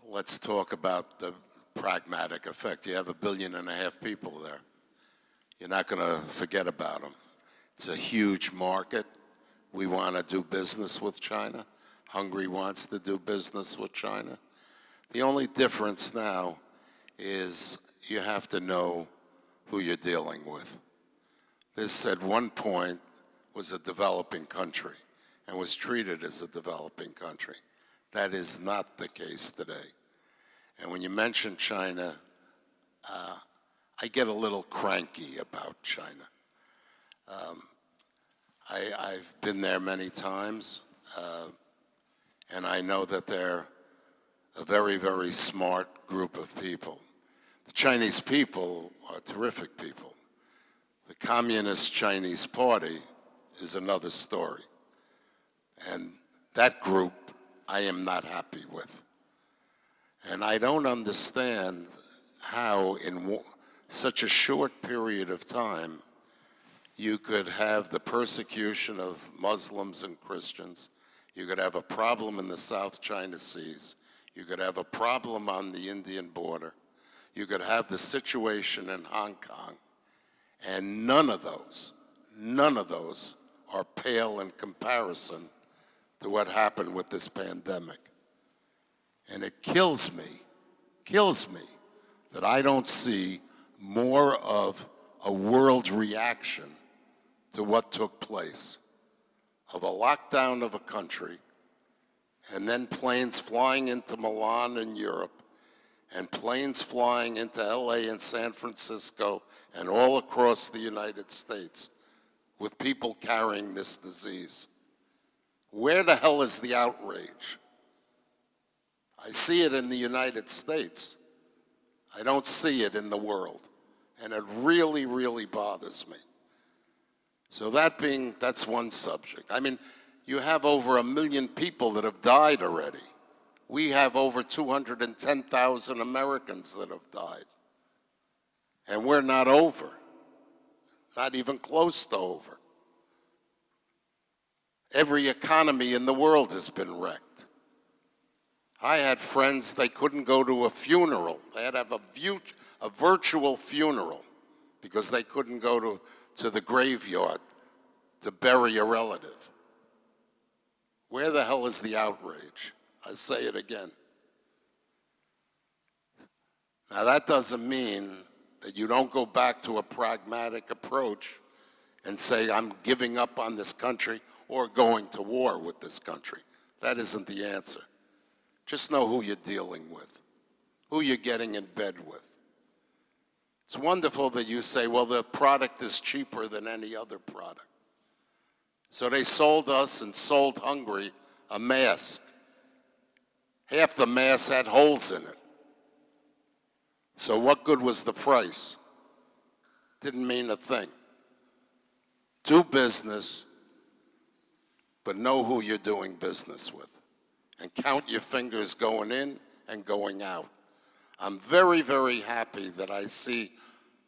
Let's talk about the pragmatic effect. You have 1.5 billion people there. You're not going to forget about them. It's a huge market. We want to do business with China. Hungary wants to do business with China. The only difference now is you have to know who you're dealing with. This, at one point, was a developing country and was treated as a developing country. That is not the case today. And when you mention China, I get a little cranky about China. I've been there many times, and I know that they're a very, very smart group of people. The Chinese people are terrific people. The Communist Chinese Party is another story. And that group I am not happy with. And I don't understand how in such a short period of time you could have the persecution of Muslims and Christians, you could have a problem in the South China Seas, you could have a problem on the Indian border, you could have the situation in Hong Kong, and none of those are pale in comparison to what happened with this pandemic. And it kills me that I don't see more of a world reaction to what took place, of a lockdown of a country, and then planes flying into Milan in Europe, and planes flying into LA and San Francisco and all across the United States with people carrying this disease. Where the hell is the outrage? I see it in the United States. I don't see it in the world. And it really, really bothers me. So that's one subject. I mean, you have over 1 million people that have died already. We have over 210,000 Americans that have died. And we're not over. Not even close to over. Every economy in the world has been wrecked. I had friends, they couldn't go to a funeral. They had to have a virtual funeral because they couldn't go to the graveyard to bury a relative. Where the hell is the outrage? I say it again. Now that doesn't mean that you don't go back to a pragmatic approach and say, I'm giving up on this country or going to war with this country. That isn't the answer. Just know who you're dealing with, who you're getting in bed with. It's wonderful that you say, well, the product is cheaper than any other product. So they sold us and sold Hungary a mask. Half the mask had holes in it. So what good was the price? Didn't mean a thing. Do business, but know who you're doing business with. And count your fingers going in and going out. I'm very, very happy that I see,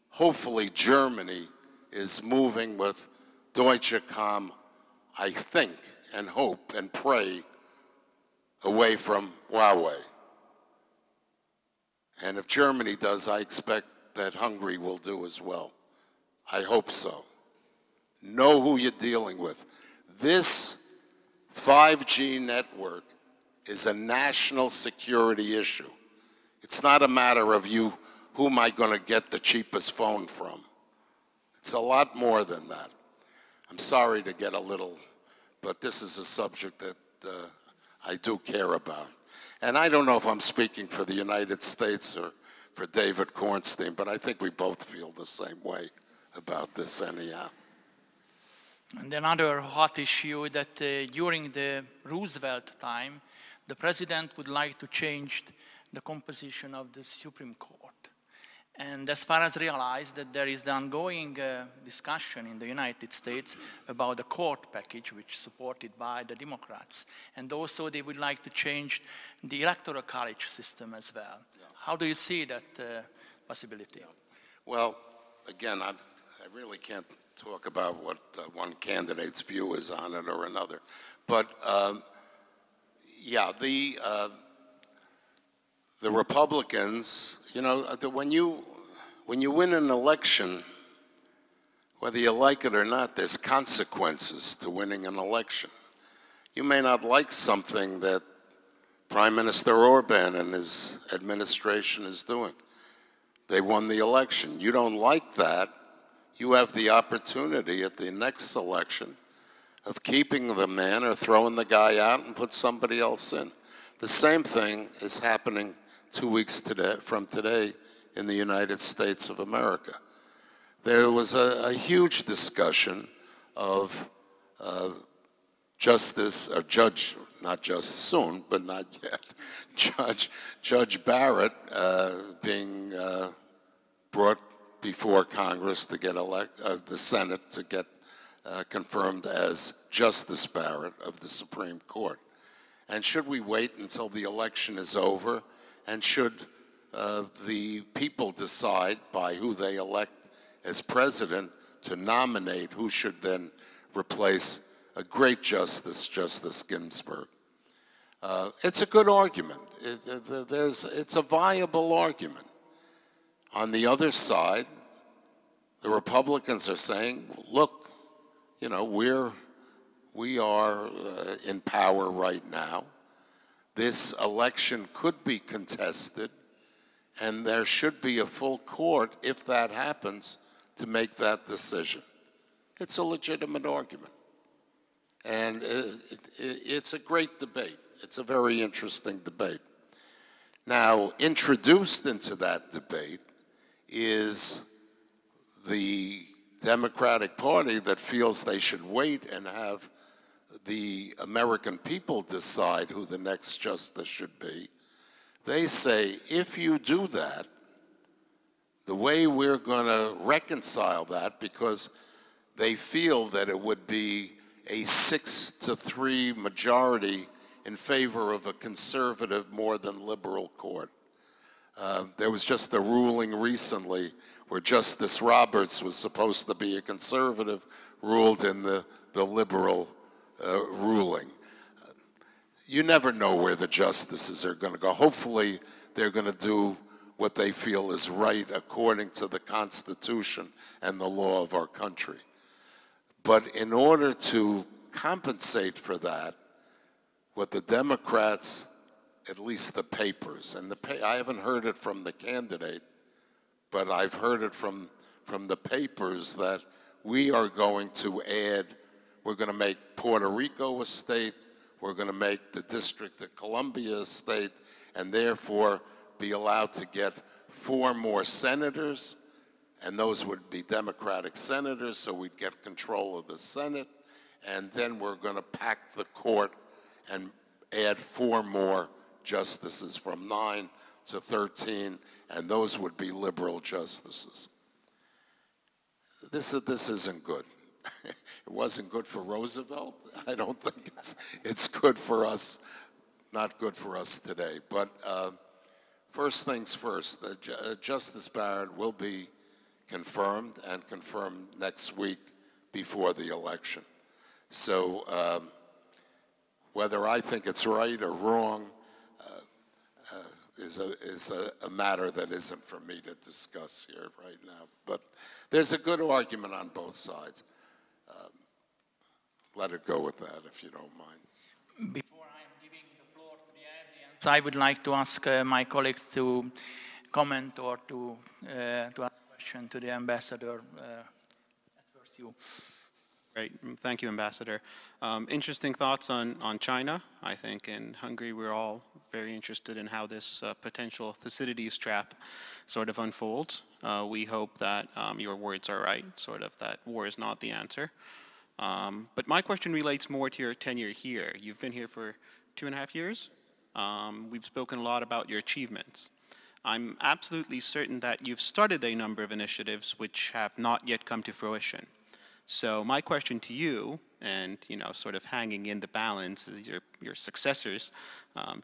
hopefully, Germany is moving with Deutsche Com, I think, and hope, and pray, away from Huawei. And if Germany does, I expect that Hungary will do as well. I hope so. Know who you're dealing with. This 5G network is a national security issue. It's not a matter of who am I going to get the cheapest phone from? It's a lot more than that. I'm sorry to get a little, but this is a subject that I do care about. And I don't know if I'm speaking for the United States or for David Kornstein, but I think we both feel the same way about this anyhow. And another hot issue that during the Roosevelt time, the president would like to change the composition of the Supreme Court. And as far as realized that there is the ongoing discussion in the United States about the court package, which is supported by the Democrats. And also they would like to change the electoral college system as well. Yeah. How do you see that possibility? Yeah. Well, again, I really can't talk about what one candidate's view is on it or another. But yeah, the Republicans, you know, when you win an election, whether you like it or not, there's consequences to winning an election. You may not like something that Prime Minister Orban and his administration is doing. They won the election. You don't like that, you have the opportunity at the next election of keeping the man or throwing the guy out and put somebody else in. The same thing is happening 2 weeks from today in the United States of America. There was a huge discussion of Judge, not just soon, but not yet, Judge Barrett being brought before Congress to get the Senate to get confirmed as Justice Barrett of the Supreme Court. And should we wait until the election is over? And should the people decide by who they elect as president to nominate who should then replace a great justice, Justice Ginsburg? It's a good argument. It's a viable argument. On the other side, the Republicans are saying, look, you know, we are in power right now. This election could be contested, and there should be a full court, if that happens, to make that decision. It's a legitimate argument. And it's a great debate. It's a very interesting debate. Now, introduced into that debate is the Democratic Party that feels they should wait and have the American people decide who the next justice should be. They say, if you do that, the way we're going to reconcile that, because they feel that it would be a 6-3 majority in favor of a conservative more than liberal court. There was just a ruling recently where Justice Roberts was supposed to be a conservative, ruled in the liberal ruling. You never know where the justices are going to go. Hopefully, they're going to do what they feel is right according to the Constitution and the law of our country. But in order to compensate for that, what the Democrats, at least the papers, and I haven't heard it from the candidate, but I've heard it from the papers that we are going to add, we're going to make Puerto Rico a state, we're going to make the District of Columbia a state, and therefore be allowed to get 4 more senators, and those would be Democratic senators, so we'd get control of the Senate, and then we're going to pack the court and add 4 more justices from 9 to 13, and those would be liberal justices. This isn't good. It wasn't good for Roosevelt. I don't think it's good for us, not good for us today. But first things first, Justice Barrett will be confirmed and confirmed next week before the election. So whether I think it's right or wrong is a matter that isn't for me to discuss here right now. But there's a good argument on both sides. Let it go with that, if you don't mind. Before I am giving the floor to the audience, I would like to ask my colleagues to comment or to ask a question to the ambassador. At first, you. Great. Thank you, Ambassador. Interesting thoughts on China. I think in Hungary we're all very interested in how this potential Thucydides trap sort of unfolds. We hope that your words are right, sort of that war is not the answer. But my question relates more to your tenure here. You've been here for 2.5 years. We've spoken a lot about your achievements. I'm absolutely certain that you've started a number of initiatives which have not yet come to fruition. So my question to you, and sort of hanging in the balance is your successor's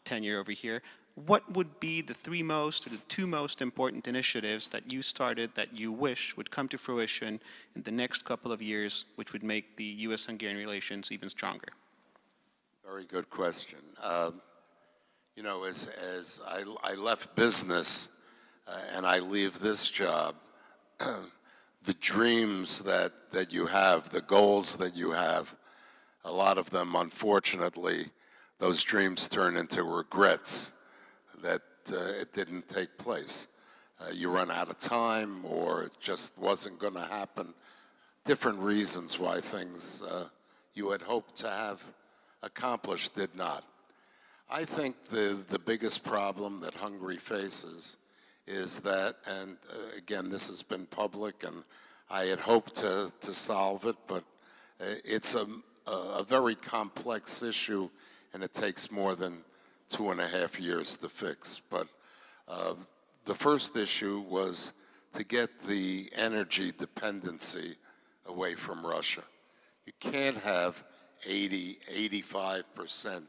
tenure over here, what would be the 3 most or the 2 most important initiatives that you started that you wish would come to fruition in the next couple of years, which would make the U.S.-Hungarian relations even stronger? Very good question. As I left business and I leave this job, the dreams that you have, the goals that you have, a lot of them, unfortunately, those dreams turn into regrets that it didn't take place. You run out of time, or it just wasn't going to happen. Different reasons why things you had hoped to have accomplished did not. I think the biggest problem that Hungary faces is that, and again, this has been public, and I had hoped to solve it, but it's a very complex issue, and it takes more than 2.5 years to fix. But the first issue was to get the energy dependency away from Russia. You can't have 85%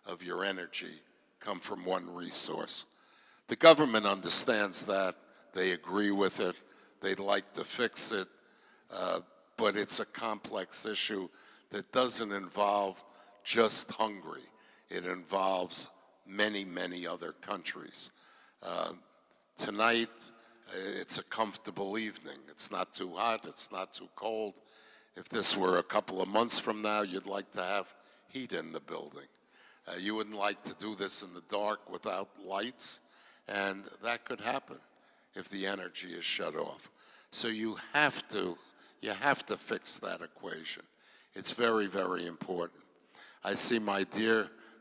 of your energy come from one resource. The government understands that. They agree with it. They'd like to fix it. But it's a complex issue that doesn't involve just Hungary. It involves many, many other countries. Tonight, it's a comfortable evening. It's not too hot. It's not too cold. If this were a couple of months from now, you'd like to have heat in the building. You wouldn't like to do this in the dark without lights. And that could happen if the energy is shut off. So you have to fix that equation. It's very, very important. I see my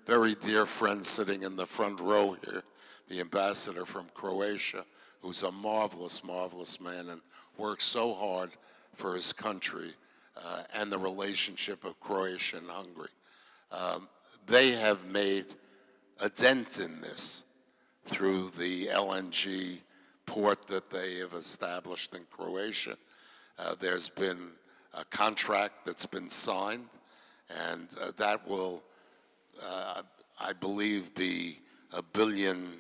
very dear friend sitting in the front row here, the ambassador from Croatia, who's a marvelous, marvelous man and works so hard for his country and the relationship of Croatia and Hungary. They have made a dent in this through the LNG port that they have established in Croatia. There's been a contract that's been signed, and that will, I believe, be 1 billion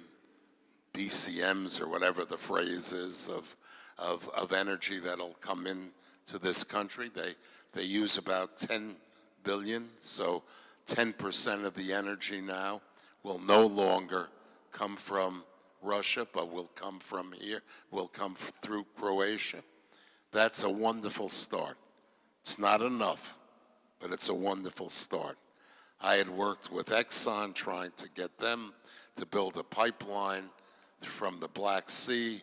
BCMs, or whatever the phrase is, of energy that'll come into this country. They use about 10 billion, so 10% of the energy now will no longer come from Russia, but will come from here, will come through Croatia. That's a wonderful start. It's not enough, but it's a wonderful start. I had worked with Exxon trying to get them to build a pipeline from the Black Sea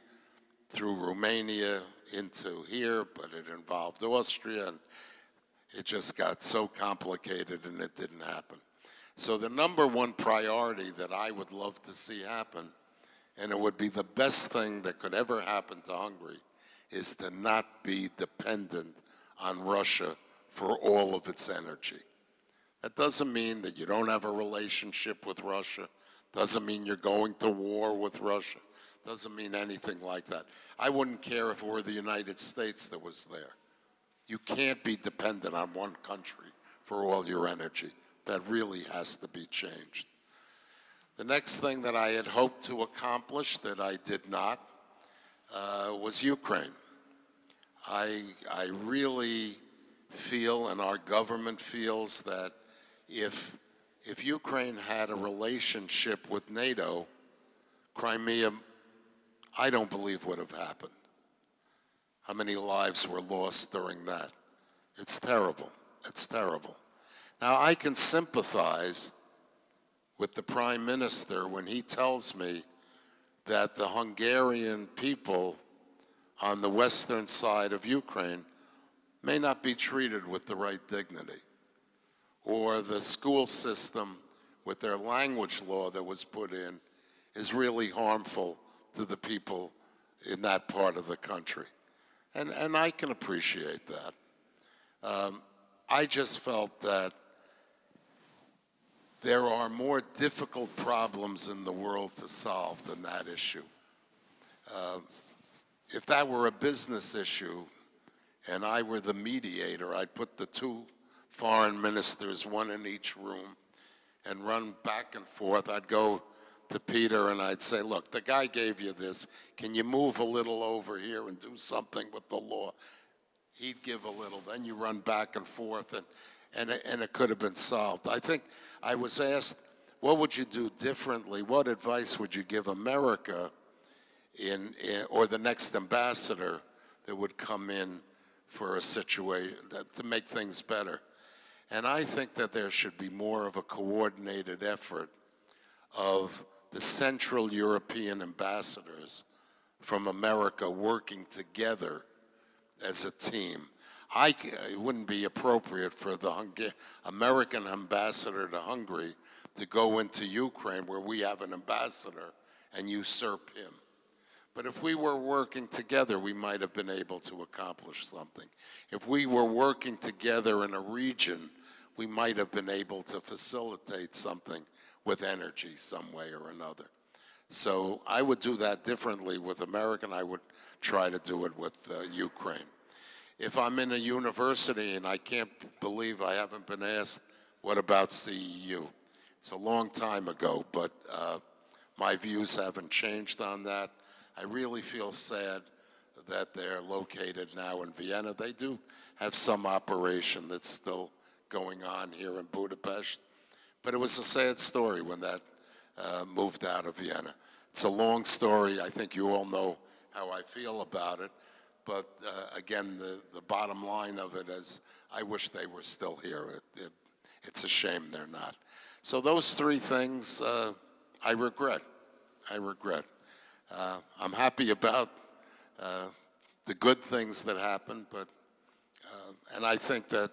through Romania into here, but it involved Austria, and it just got so complicated and it didn't happen. So the number one priority that I would love to see happen, and it would be the best thing that could ever happen to Hungary, is to not be dependent on Russia for all of its energy. That doesn't mean that you don't have a relationship with Russia. Doesn't mean you're going to war with Russia. Doesn't mean anything like that. I wouldn't care if it were the United States that was there. You can't be dependent on one country for all your energy. That really has to be changed. The next thing that I had hoped to accomplish that I did not was Ukraine. I really feel, and our government feels, that if Ukraine had a relationship with NATO, Crimea, I don't believe would have happened. How many lives were lost during that? It's terrible. It's terrible. Now, I can sympathize with the Prime Minister when he tells me that the Hungarian people on the western side of Ukraine may not be treated with the right dignity, or the school system with their language law that was put in is really harmful to the people in that part of the country. And I can appreciate that. I just felt that there are more difficult problems in the world to solve than that issue. If that were a business issue and I were the mediator, I'd put the two foreign ministers, one in each room, and run back and forth. I'd go to Peter and I'd say, look, the guy gave you this. Can you move a little over here and do something with the law? He'd give a little. Then you run back and forth, and it could have been solved. I think I was asked, what would you do differently? What advice would you give America or the next ambassador that would come in for a situation to make things better? And I think that there should be more of a coordinated effort of the Central European ambassadors from America working together as a team. It wouldn't be appropriate for the American ambassador to Hungary to go into Ukraine, where we have an ambassador, and usurp him. But if we were working together, we might have been able to accomplish something. If we were working together in a region, we might have been able to facilitate something with energy some way or another. So I would do that differently with America, and I would try to do it with Ukraine. If I'm in a university and I can't believe I haven't been asked, what about CEU? It's a long time ago, but my views haven't changed on that. I really feel sad that they're located now in Vienna. They do have some operation that's still going on here in Budapest, but it was a sad story when that moved out of Vienna. It's a long story. I think you all know how I feel about it, but again, the bottom line of it is I wish they were still here. It's a shame they're not. So those three things I regret. I'm happy about the good things that happened, but and I think that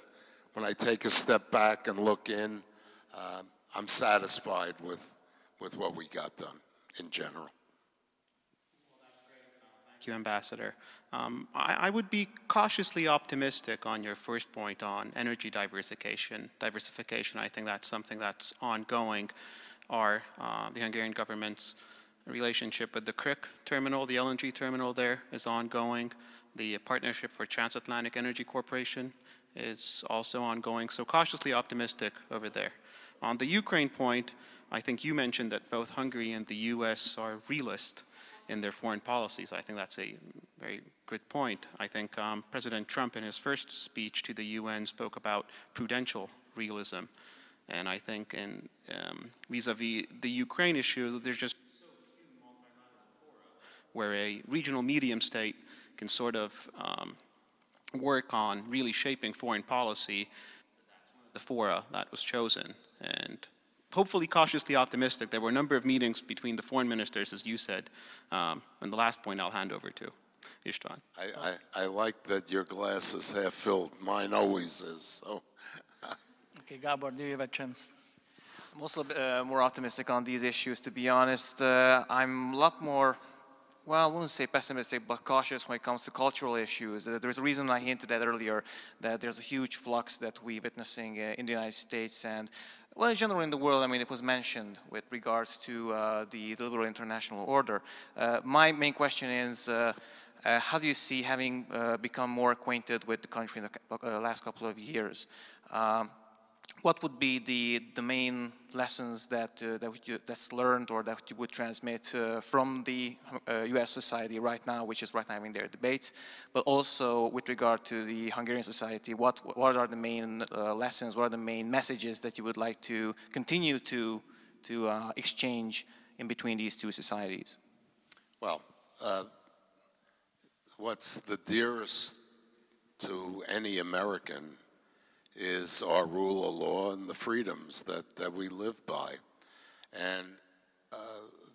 when I take a step back and look in, I'm satisfied with what we got done in general. Thank you, Ambassador. I would be cautiously optimistic on your first point on energy diversification. I think that's something that's ongoing. The Hungarian government's relationship with the Crick terminal, the LNG terminal there, is ongoing. The partnership for Transatlantic Energy Corporation is also ongoing. So cautiously optimistic over there. On the Ukraine point, I think you mentioned that both Hungary and the US are realist in their foreign policies. I think that's a very good point. I think President Trump in his first speech to the UN spoke about prudential realism. And I think in vis-a-vis the Ukraine issue, there's just so few multilateral fora where a regional medium state can sort of work on really shaping foreign policy. That's one of the fora that was chosen. And hopefully cautiously optimistic. There were a number of meetings between the foreign ministers, as you said. And the last point I'll hand over to István. I like that your glass is half filled. Mine always is. So. Okay, Gábor, do you have a chance? I'm also more optimistic on these issues, to be honest. I'm a lot more, well, I wouldn't say pessimistic, but cautious when it comes to cultural issues. There's a reason I hinted at earlier that there's a huge flux that we're witnessing in the United States and, well, in general in the world. I mean, it was mentioned with regards to the liberal international order. My main question is, how do you see, having become more acquainted with the country in the last couple of years, what would be the main lessons that's learned or that you would transmit from the U.S. society right now, which is right now having their debates, but also with regard to the Hungarian society, what are the main lessons, what are the main messages that you would like to continue to exchange in between these two societies? Well, what's the dearest to any American is our rule of law and the freedoms that we live by. And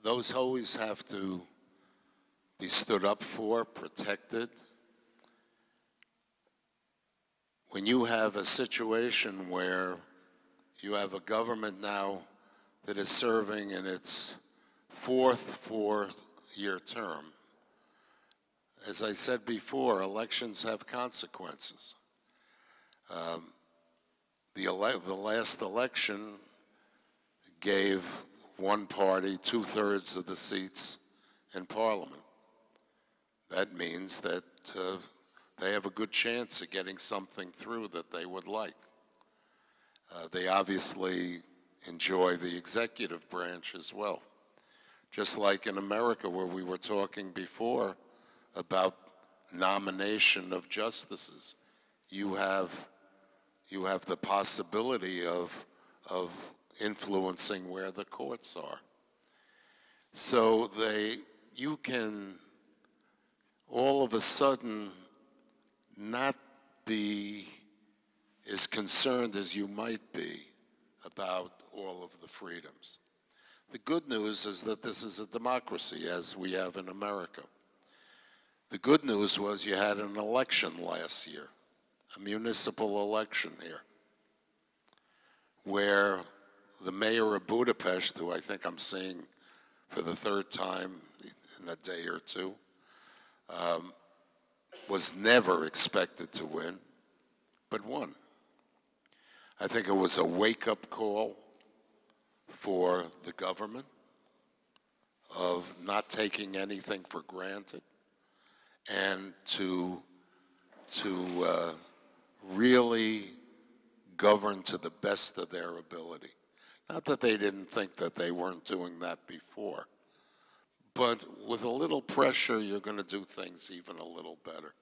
those always have to be stood up for, protected. when you have a situation where you have a government now that is serving in its four-year term, as I said before, elections have consequences. The last election gave one party 2/3 of the seats in Parliament. That means that they have a good chance of getting something through that they would like. They obviously enjoy the executive branch as well. Just like in America, where we were talking before about nomination of justices, you have the possibility of influencing where the courts are. So you can all of a sudden not be as concerned as you might be about all of the freedoms. The good news is that this is a democracy, as we have in America. The good news was you had an election last year, a municipal election here, where the mayor of Budapest, who I think I'm seeing for the third time in a day or two, was never expected to win, but won. I think it was a wake-up call for the government of not taking anything for granted and to really govern to the best of their ability. Not that they didn't think that they weren't doing that before, but with a little pressure, you're going to do things even a little better.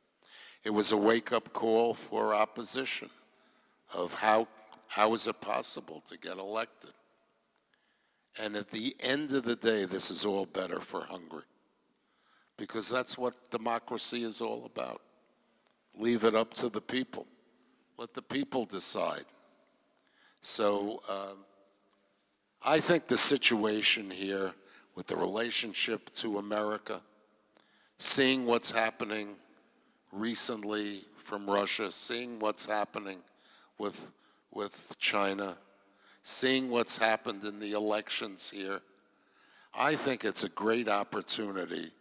It was a wake-up call for opposition of how is it possible to get elected? And at the end of the day, this is all better for Hungary, because that's what democracy is all about. Leave it up to the people. Let the people decide. So I think the situation here with the relationship to America, seeing what's happening recently from Russia, seeing what's happening with China, seeing what's happened in the elections here, I think it's a great opportunity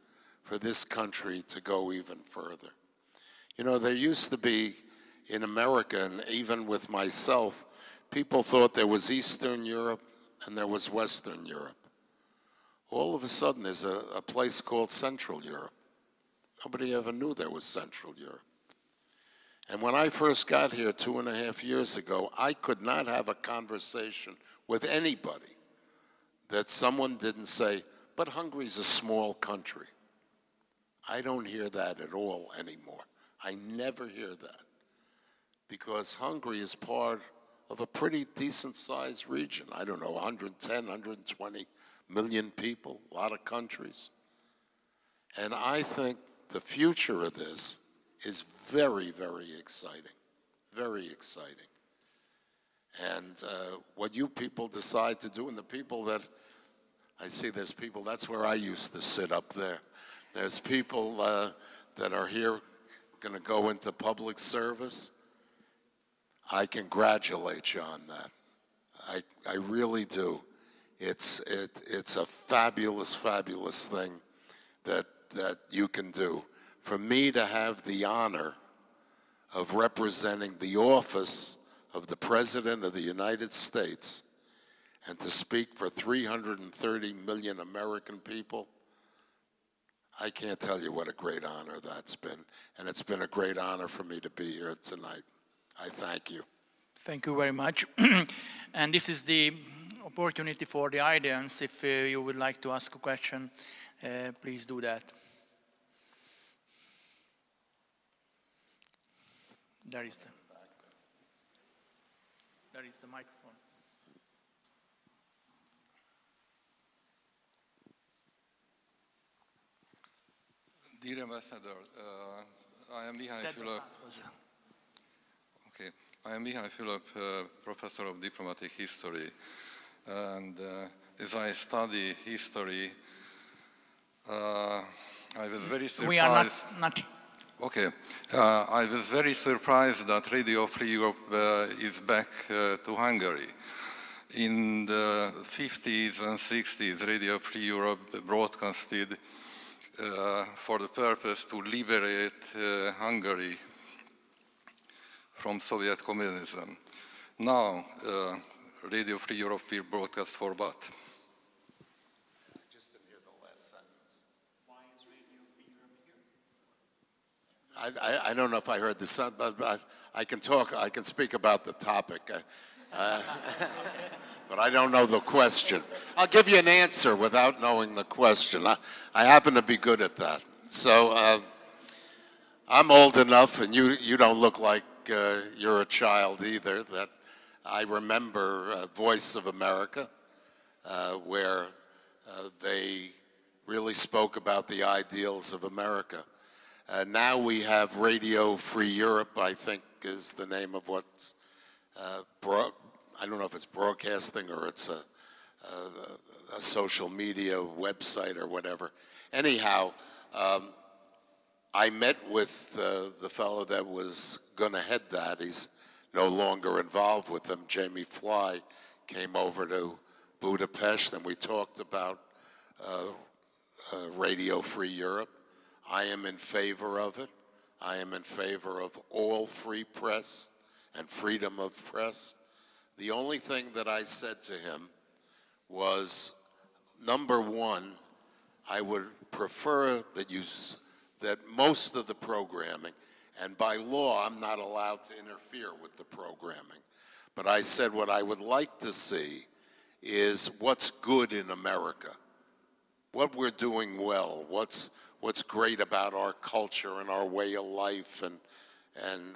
for this country to go even further. You know, there used to be in America, and even with myself, people thought there was Eastern Europe and there was Western Europe. All of a sudden, there's a place called Central Europe. Nobody ever knew there was Central Europe. And when I first got here 2.5 years ago, I could not have a conversation with anybody that someone didn't say, but Hungary's a small country. I don't hear that at all anymore. I never hear that, because Hungary is part of a pretty decent-sized region. I don't know, 110, 120 million people, a lot of countries. And I think the future of this is very, very exciting, very exciting. And what you people decide to do, and the people that, I see there's people, that's where I used to sit up there. There's people that are here going to go into public service. I congratulate you on that. I really do. It's a fabulous, fabulous thing that you can do. For me to have the honor of representing the office of the President of the United States and to speak for 330 million American people, I can't tell you what a great honor that's been. And it's been a great honor for me to be here tonight. I thank you. Thank you very much. And this is the opportunity for the audience. If you would like to ask a question, please do that. There is the microphone. Dear Ambassador, I am Mihály Fülöp. Okay, I am Mihály Fülöp, Professor of Diplomatic History, and as I study history, I was very surprised. We are not. Okay, I was very surprised that Radio Free Europe is back to Hungary. In the 50s and 60s, Radio Free Europe broadcasted for the purpose to liberate Hungary from Soviet communism. Now, Radio Free Europe will broadcast for what? Just didn't hear the last sentence. Why is Radio Free Europe here? I don't know if I heard the sentence, but I can talk, I can speak about the topic. But I don't know the question. I'll give you an answer without knowing the question. I happen to be good at that. So I'm old enough, and you don't look like you're a child either, that I remember Voice of America, where they really spoke about the ideals of America. Now we have Radio Free Europe, I think is the name of what's I don't know if it's broadcasting or it's a social media website or whatever. Anyhow, I met with the fellow that was going to head that. He's no longer involved with them. Jamie Fly came over to Budapest and we talked about Radio Free Europe. I am in favor of it. I am in favor of all free press and freedom of press. The only thing that I said to him was, number one, I would prefer that most of the programming, and by law I'm not allowed to interfere with the programming, but I said what I would like to see is what's good in America, what we're doing well, what's great about our culture and our way of life, and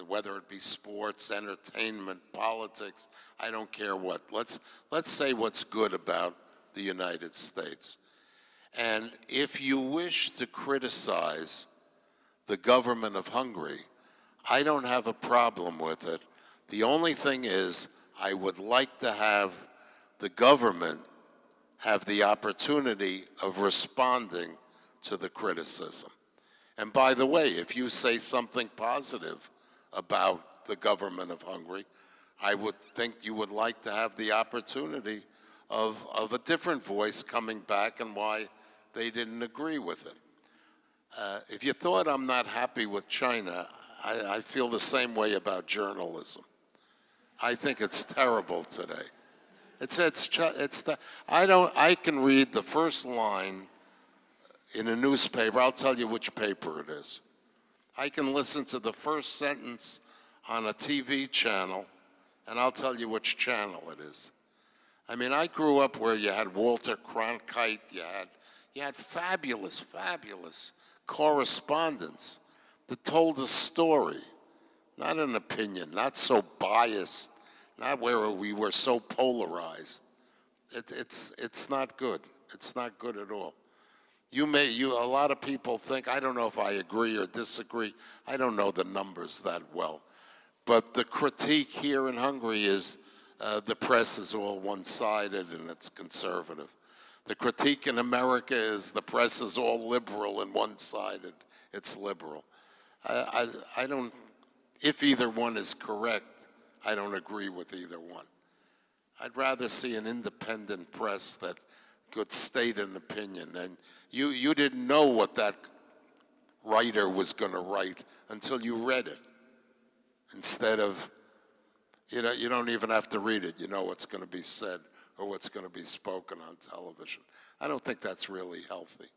whether it be sports, entertainment, politics, I don't care what. Let's say what's good about the United States. And if you wish to criticize the government of Hungary, I don't have a problem with it. The only thing is, I would like to have the government have the opportunity of responding to the criticism. And by the way, if you say something positive about the government of Hungary, I would think you would like to have the opportunity of a different voice coming back and why they didn't agree with it. If you thought I'm not happy with China, I feel the same way about journalism. I think it's terrible today. I can read the first line in a newspaper. I'll tell you which paper it is. I can listen to the first sentence on a TV channel, and I'll tell you which channel it is. I mean, I grew up where you had Walter Cronkite, you had fabulous, fabulous correspondents that told a story, not an opinion, not so biased, not where we were so polarized. It's not good. It's not good at all. A lot of people think, I don't know if I agree or disagree. I don't know the numbers that well. But the critique here in Hungary is the press is all one-sided and it's conservative. The critique in America is the press is all liberal and one-sided. It's liberal. I don't, if either one is correct, I don't agree with either one. I'd rather see an independent press that could state an opinion. And you didn't know what that writer was going to write until you read it. Instead of, you don't even have to read it. You know what's going to be said or what's going to be spoken on television. I don't think that's really healthy.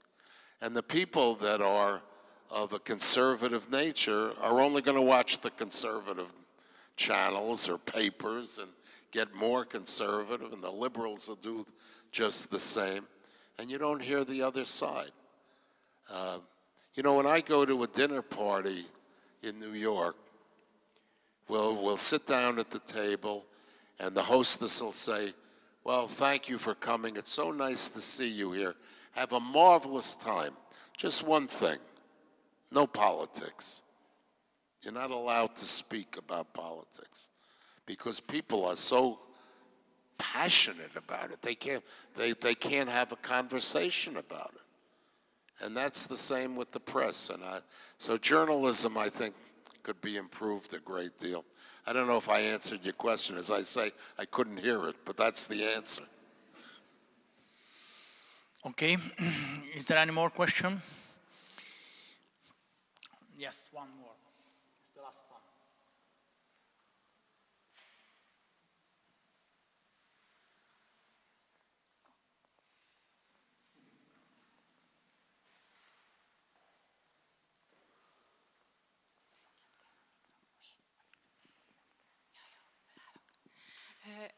And the people that are of a conservative nature are only going to watch the conservative channels or papers and get more conservative, and the liberals will do just the same, and you don't hear the other side. When I go to a dinner party in New York, we'll sit down at the table, and the hostess will say, well, thank you for coming. It's so nice to see you here. Have a marvelous time. Just one thing, no politics. You're not allowed to speak about politics because people are so passionate about it. They can't have a conversation about it. And that's the same with the press. So journalism, I think, could be improved a great deal. I don't know if I answered your question. As I say, I couldn't hear it, but that's the answer. Okay, is there any more question? Yes, one more. It's the last one.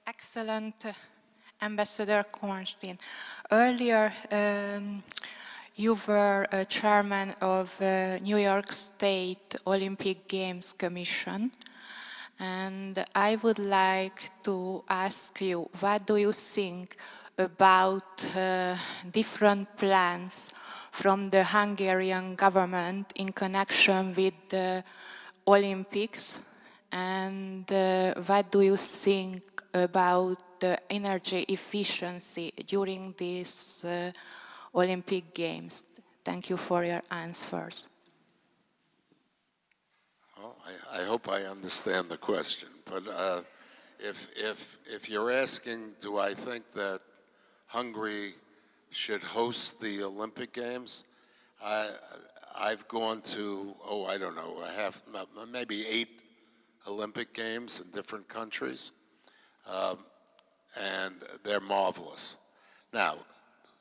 Excellent Ambassador Kornstein. Earlier, you were a chairman of New York State Olympic Games Commission, and I would like to ask you, what do you think about different plans from the Hungarian government in connection with the Olympics? And what do you think about the energy efficiency during these Olympic Games? Thank you for your answers. Well, I hope I understand the question, but if you're asking, do I think that Hungary should host the Olympic Games? I've gone to, I don't know, maybe 8 Olympic Games in different countries, and they're marvelous. Now,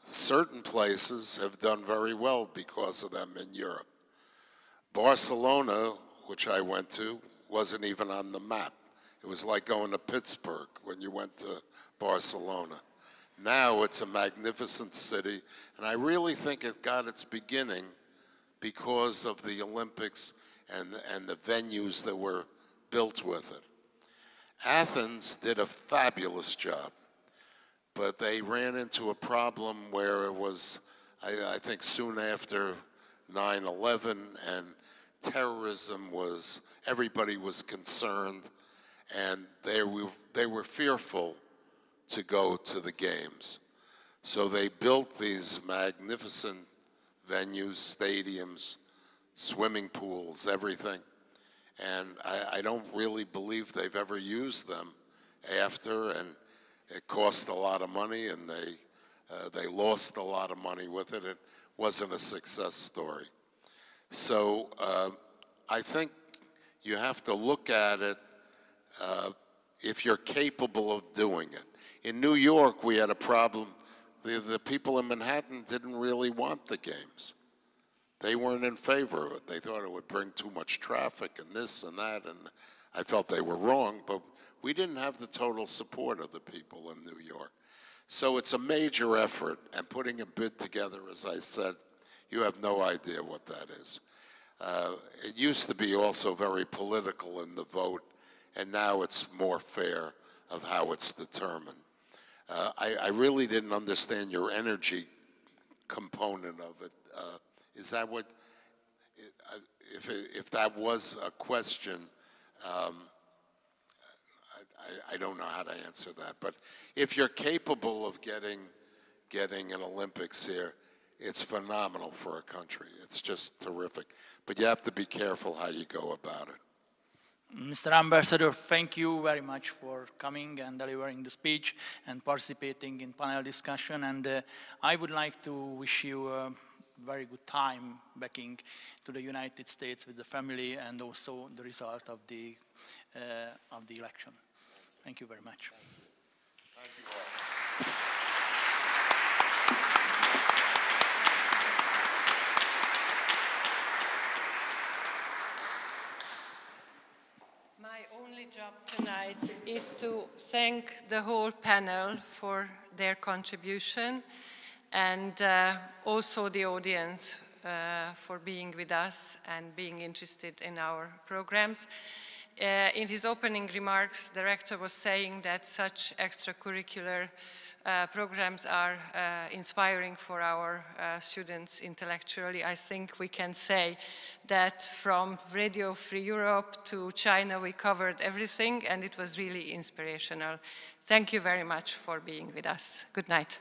certain places have done very well because of them in Europe. Barcelona, which I went to, wasn't even on the map. It was like going to Pittsburgh when you went to Barcelona. Now it's a magnificent city, and I really think it got its beginning because of the Olympics and the venues that were built with it. Athens did a fabulous job, but they ran into a problem where it was, I think, soon after 9/11, and terrorism was, everybody was concerned, and they were fearful to go to the games. So they built these magnificent venues, stadiums, swimming pools, everything. And I don't really believe they've ever used them after, and it cost a lot of money, and they lost a lot of money with it. It wasn't a success story. So I think you have to look at it if you're capable of doing it. In New York, we had a problem. The people in Manhattan didn't really want the games. They weren't in favor of it. They thought it would bring too much traffic and this and that, and I felt they were wrong, but we didn't have the total support of the people in New York. So it's a major effort, and putting a bid together, as I said, you have no idea what that is. It used to be also very political in the vote, and now it's more fair of how it's determined. I really didn't understand your energy component of it. Is that what, if that was a question, I don't know how to answer that. But if you're capable of getting an Olympics here, it's phenomenal for a country. It's just terrific. But you have to be careful how you go about it. Mr. Ambassador, thank you very much for coming and delivering the speech and participating in panel discussion. And I would like to wish you a very good time back to the United States with the family, and also the result of the election. Thank you very much. Thank you all. My only job tonight is to thank the whole panel for their contribution, and also the audience for being with us and being interested in our programs. In his opening remarks, the rector was saying that such extracurricular programs are inspiring for our students intellectually. I think we can say that from Radio Free Europe to China, we covered everything, and it was really inspirational. Thank you very much for being with us. Good night.